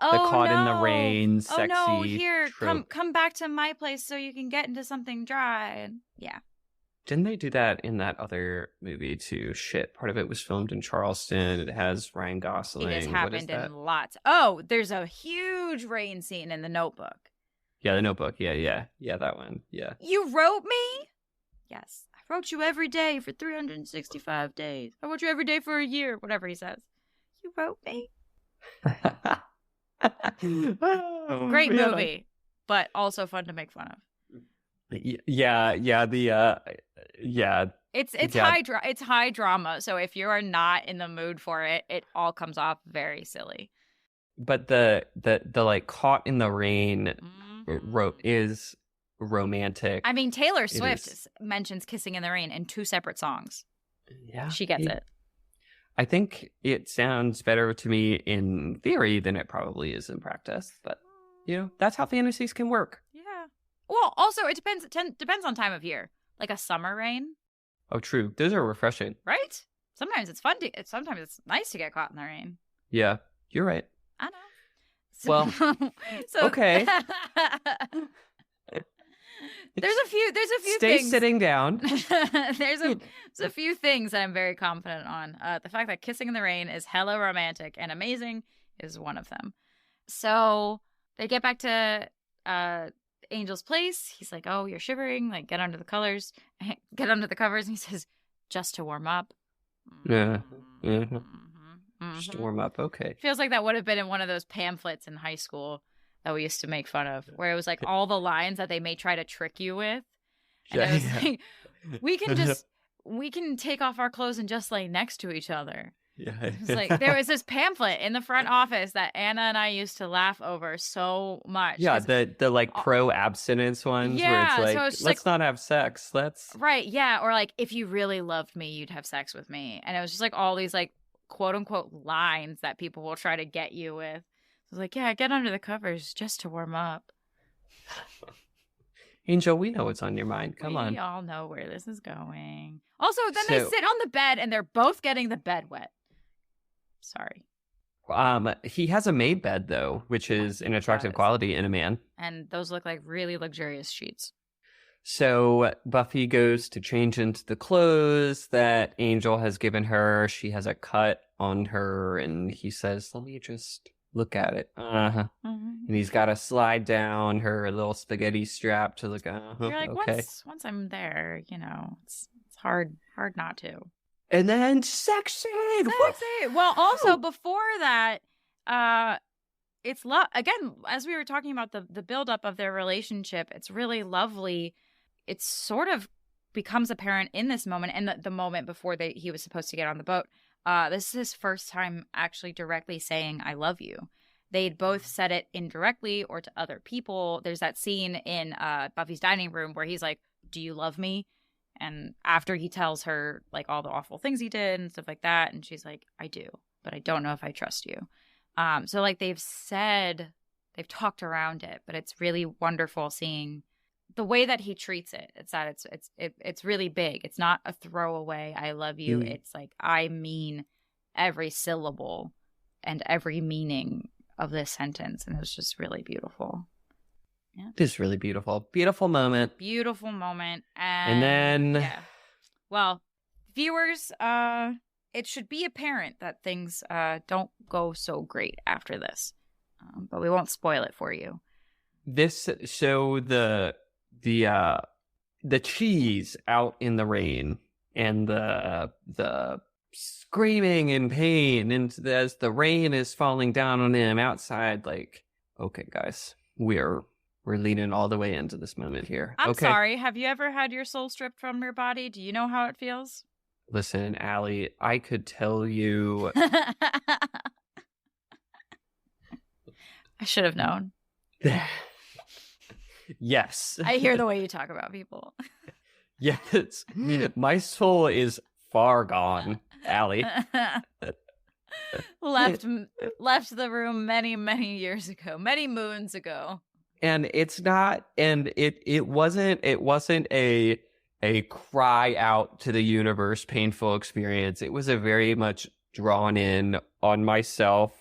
caught in the rain, sexy. Oh no, here, trope. come back to my place so you can get into something dry. And yeah. Didn't they do that in that other movie too? Shit, part of it was filmed in Charleston. It has Ryan Gosling. It has happened in lots. Oh, there's a huge rain scene in The Notebook. Yeah, The Notebook. Yeah, that one. Yeah. You wrote me? Yes. I wrote you every day for 365 days. I wrote you every day for a year, whatever he says. You wrote me? Great movie, but also fun to make fun of. Yeah. It's high drama. So if you are not in the mood for it, it all comes off very silly. But the like caught in the rain is romantic. I mean, Taylor Swift mentions kissing in the rain in 2 separate songs. Yeah, she gets it. I think it sounds better to me in theory than it probably is in practice, but that's how fantasies can work. Yeah. Well, also it depends on time of year. Like a summer rain. Oh, true. Those are refreshing. Right? Sometimes it's fun sometimes it's nice to get caught in the rain. Yeah, you're right. I know. Okay. There's a few Stay things. sitting down. There's a few things that I'm very confident on. The fact that kissing in the rain is hella romantic and amazing is one of them. So they get back to Angel's place. He's like, "Oh, you're shivering. Like, get under the covers." And he says, "Just to warm up." Yeah. Mm-hmm. Just to warm up. Okay. Feels like that would have been in one of those pamphlets in high school that we used to make fun of, where it was like all the lines that they may try to trick you with. And it was like, we can take off our clothes and just lay next to each other. Yeah. It's like there was this pamphlet in the front office that Anna and I used to laugh over so much. Yeah, the like pro abstinence ones where it's like, so it's let's not have sex. Let's right, yeah, or like if you really loved me, you'd have sex with me. And it was just like all these like quote unquote lines that people will try to get you with. I was like, yeah, get under the covers just to warm up. Angel, we know what's on your mind. Come on. We all know where this is going. Also, then they sit on the bed and they're both getting the bed wet. Sorry. He has a made bed though, which is an attractive quality in a man. And those look like really luxurious sheets. So Buffy goes to change into the clothes that Angel has given her. She has a cut on her, and he says, "Let me just look at it." Mm-hmm. And he's got to slide down her little spaghetti strap to look. You're like, okay. Once I'm there, it's hard not to. And then sexy. Well, also before that, it's again, as we were talking about the buildup of their relationship, it's really lovely. It sort of becomes apparent in this moment and the moment before he was supposed to get on the boat. This is his first time actually directly saying, "I love you." They'd both said it indirectly or to other people. There's that scene in Buffy's dining room where he's like, "Do you love me?" And after he tells her like all the awful things he did and stuff like that, and she's like, "I do, but I don't know if I trust you." So like they've talked around it, but it's really wonderful seeing the way that he treats it. It's that it's really big. It's not a throwaway "I love you." It's like, I mean every syllable and every meaning of this sentence, and it's just really beautiful. Yeah. It is really beautiful. Beautiful moment. Beautiful moment. And then... Yeah. Well, viewers, it should be apparent that things don't go so great after this. But we won't spoil it for you. So the cheese out in the rain and the screaming in pain, and as the rain is falling down on him outside, like, okay, guys, we're leaning all the way into this moment here. I'm sorry. Have you ever had your soul stripped from your body? Do you know how it feels? Listen, Allie, I could tell you. I should have known. Yes. I hear the way you talk about people. Yes. My soul is far gone, Allie. Left the room many, many years ago, many moons ago. And it's not, and it wasn't a cry out to the universe painful experience. It was a very much drawn in on myself.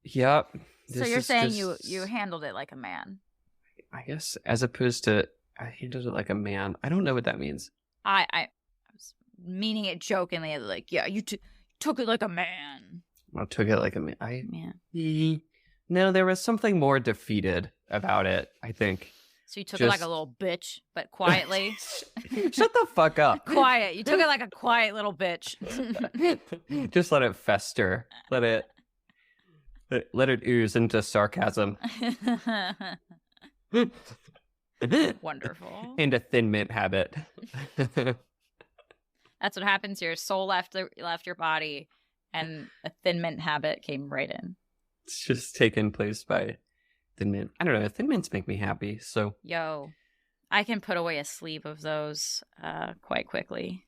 Yep. So you're saying you handled it like a man? I guess, as opposed to I handled it like a man. I don't know what that means. I was meaning it jokingly, like, yeah, you took it like a man. I took it like a man. No, there was something more defeated about it, I think. So you took it like a little bitch, but quietly. Shut the fuck up. Quiet. You took it like a quiet little bitch. Just let it fester. Let it ooze into sarcasm. Wonderful. Into Thin Mint habit. That's what happens. Your soul left your body, and a Thin Mint habit came right in. It's just taken place by Thin Mint. I don't know. Thin Mints make me happy. So I can put away a sleeve of those quite quickly.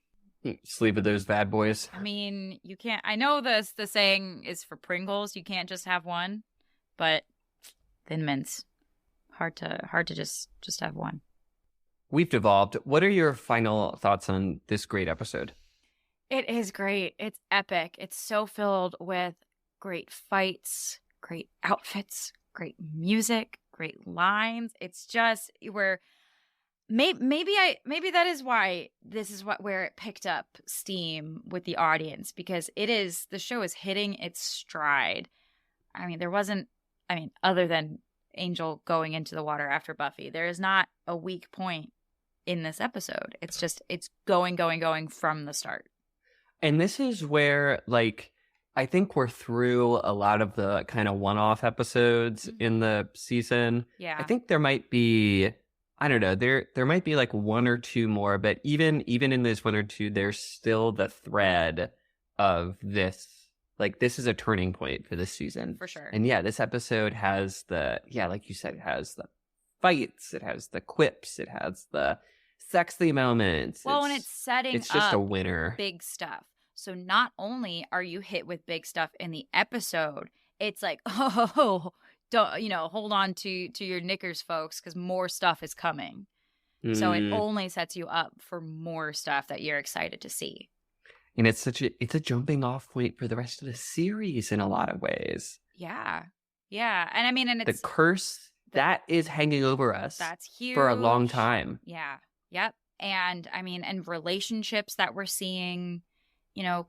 Sleeve of those bad boys. I mean, you can't. I know the saying is for Pringles. You can't just have one, but Thin Mints, hard to just have one. We've devolved. What are your final thoughts on this great episode? It is great. It's epic. It's so filled with great fights, great outfits, great music, great lines. It's just maybe that is why this is where it picked up steam with the audience, because the show is hitting its stride. I mean, there wasn't I mean, other than Angel going into the water after Buffy, there is not a weak point in this episode. It's just, it's going from the start. And this is where, like, I think we're through a lot of the kind of one-off episodes in the season. Yeah. I think there might be, I don't know, there might be like one or two more, but even in this one or two, there's still the thread of this. Like, this is a turning point for this season. For sure. And yeah, this episode has like you said, it has the fights, it has the quips, it has the sexy moments. Well, and it's setting it's just up a winner. big stuff. So not only are you hit with big stuff in the episode, it's like, oh, don't, hold on to your knickers, folks, because more stuff is coming. So it only sets you up for more stuff that you're excited to see. And it's a jumping off point for the rest of the series in a lot of ways. Yeah. Yeah. And I mean, and it's the curse that is hanging over us. That's huge. For a long time. Yeah. Yep. And I mean, and relationships that we're seeing,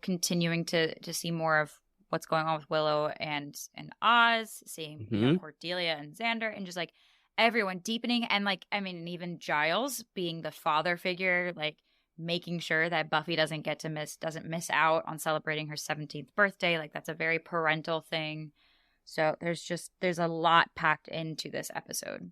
continuing to see more of what's going on with Willow and Oz, seeing Cordelia and Xander, and just like everyone deepening. And like, I mean, even Giles being the father figure, like making sure that Buffy doesn't miss out on celebrating her 17th birthday. Like, that's a very parental thing. So there's a lot packed into this episode.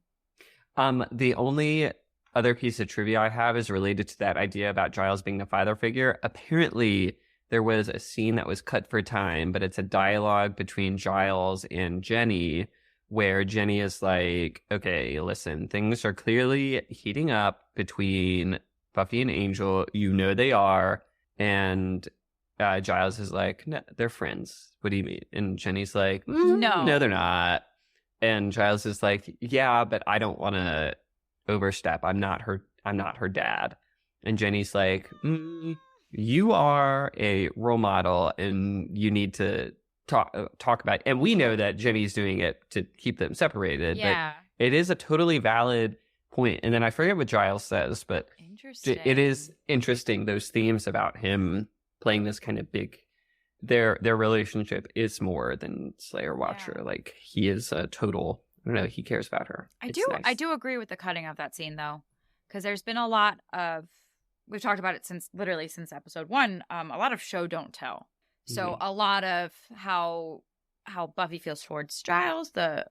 The only other piece of trivia I have is related to that idea about Giles being the father figure. Apparently, there was a scene that was cut for time, but it's a dialogue between Giles and Jenny, where Jenny is like, okay, listen, things are clearly heating up between Buffy and Angel. They are. And Giles is like, no, they're friends. What do you mean? And Jenny's like, no, they're not. And Giles is like, yeah, but I don't want to overstep. I'm not her dad. And Jenny's like, you are a role model and you need to talk about it. And we know that Jenny's doing it to keep them separated. Yeah. But it is a totally valid point. And then I forget what Giles says, but it is interesting, those themes about him playing this kind of big, their relationship is more than Slayer Watcher. Yeah. Like, he is a total, I don't know, he cares about her. I do agree with the cutting of that scene, though, because there's been a lot of, we've talked about it since episode 1, a lot of show don't tell. So a lot of how Buffy feels towards Giles, the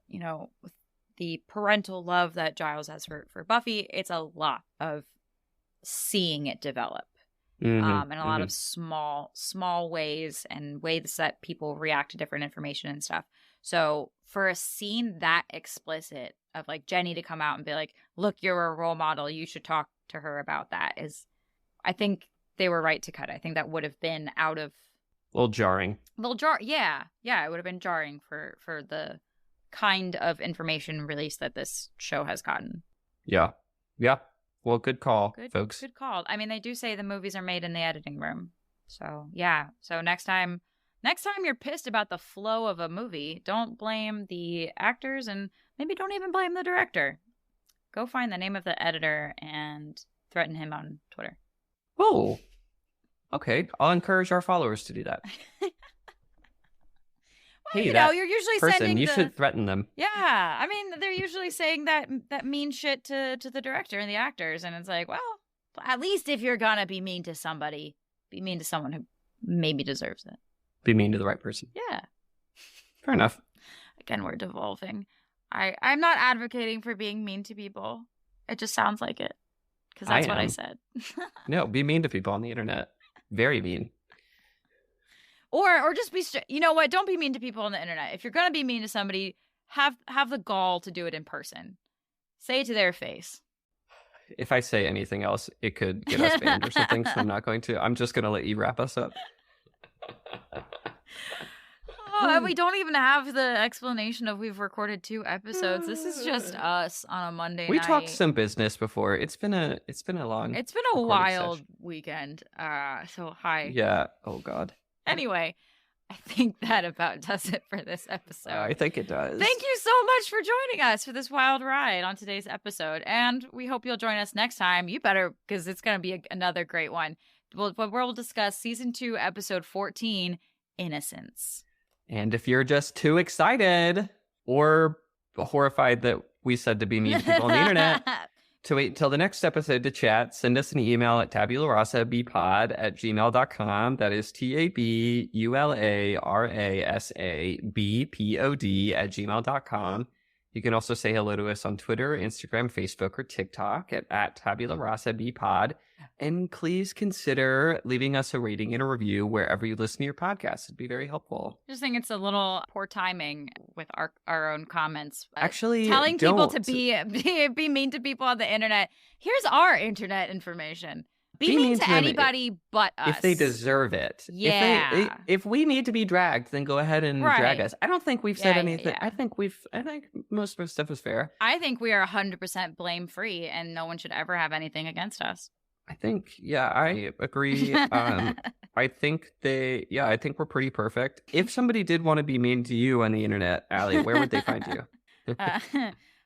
parental love that Giles has for Buffy, it's a lot of seeing it develop. And a lot of small ways and ways that people react to different information and stuff. So for a scene that explicit of like Jenny to come out and be like, look, you're a role model, you should talk to her about that, is, I think they were right to cut. I think that would have been out of a little jarring. Yeah, it would have been jarring for the kind of information release that this show has gotten. Yeah. Well, good call, folks. Good call. I mean, they do say the movies are made in the editing room. So, yeah. So next time you're pissed about the flow of a movie, don't blame the actors and maybe don't even blame the director. Go find the name of the editor and threaten him on Twitter. Oh, okay. I'll encourage our followers to do that. Hey, you're usually sending you should threaten them. Yeah, I mean, they're usually saying that mean shit to the director and the actors, and it's like, well, at least if you're gonna be mean to somebody, be mean to someone who maybe deserves it. Be mean to the right person. Yeah. Fair enough. Again, we're devolving. I'm not advocating for being mean to people. It just sounds like it, because that's what I said. No, be mean to people on the internet. Very mean. Or just be, you know what? Don't be mean to people on the internet. If you're going to be mean to somebody, have the gall to do it in person. Say it to their face. If I say anything else, it could get us banned or something, so I'm not going to. I'm just going to let you wrap us up. And we don't even have the explanation of we've recorded 2 episodes. This is just us on a Monday night. We talked some business before. It's been a wild weekend. So hi. Yeah. Oh God. Anyway, I think that about does it for this episode. I think it does. Thank you so much for joining us for this wild ride on today's episode. And we hope you'll join us next time. You better, because it's going to be another great one. We'll discuss season 2, episode 14, Innocence. And if you're just too excited, or horrified that we said to be mean to people on the internet, to wait until the next episode to chat, send us an email at tabularasabpod@gmail.com. That is tabularasabpod@gmail.com. You can also say hello to us on Twitter, Instagram, Facebook, or TikTok at tabularasabpod. And please consider leaving us a rating and a review wherever you listen to your podcast. It'd be very helpful. I just think it's a little poor timing with our own comments. Actually, telling people to be mean to people on the internet. Here's our internet information. Be mean to anybody but us. If they deserve it. Yeah. If we need to be dragged, then go ahead and drag us. I don't think we've said anything. Yeah. I think most of our stuff is fair. I think we are 100% blame free and no one should ever have anything against us. I think, I agree. I think we're pretty perfect. If somebody did want to be mean to you on the internet, Allie, where would they find you?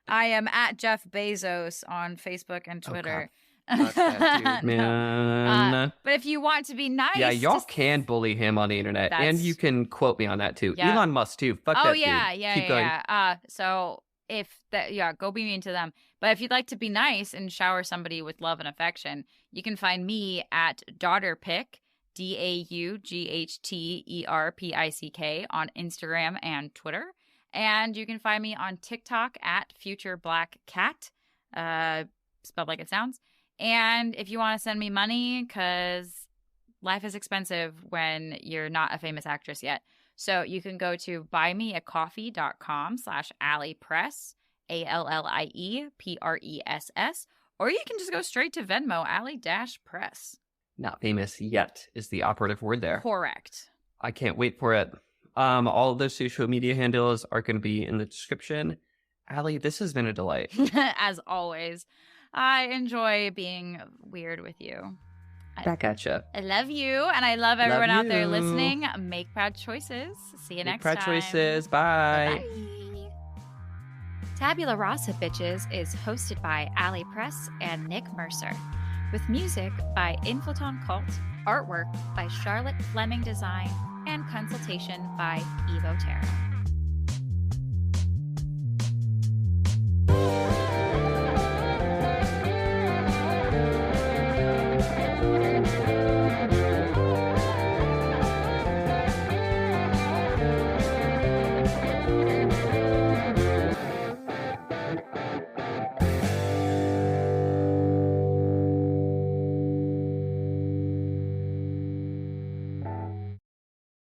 I am at Jeff Bezos on Facebook and Twitter. Fuck that dude, man. But if you want to be nice, y'all can bully him on the internet, and you can quote me on that too. Yeah. Elon Musk too. Fuck that dude. Keep going. So go be mean to them. But if you'd like to be nice and shower somebody with love and affection, you can find me at DaughterPick, DaughterPick on Instagram and Twitter, and you can find me on TikTok at FutureBlackCat, spelled like it sounds. And if you want to send me money, because life is expensive when you're not a famous actress yet. So you can go to buymeacoffee.com/AlliePress, AlliePress, or you can just go straight to Venmo, Allie-Press. Not famous yet is the operative word there. Correct. I can't wait for it. All of those social media handles are going to be in the description. Allie, this has been a delight. As always. I enjoy being weird with you. Back at you. I love you, and I love everyone out there listening. Make proud choices. See you next time. Make proud choices. Bye. Bye. Tabula Rasa Bitches is hosted by Allie Press and Nick Mercer, with music by Inflaton Cult, artwork by Charlotte Fleming Design, and consultation by Evo Terra.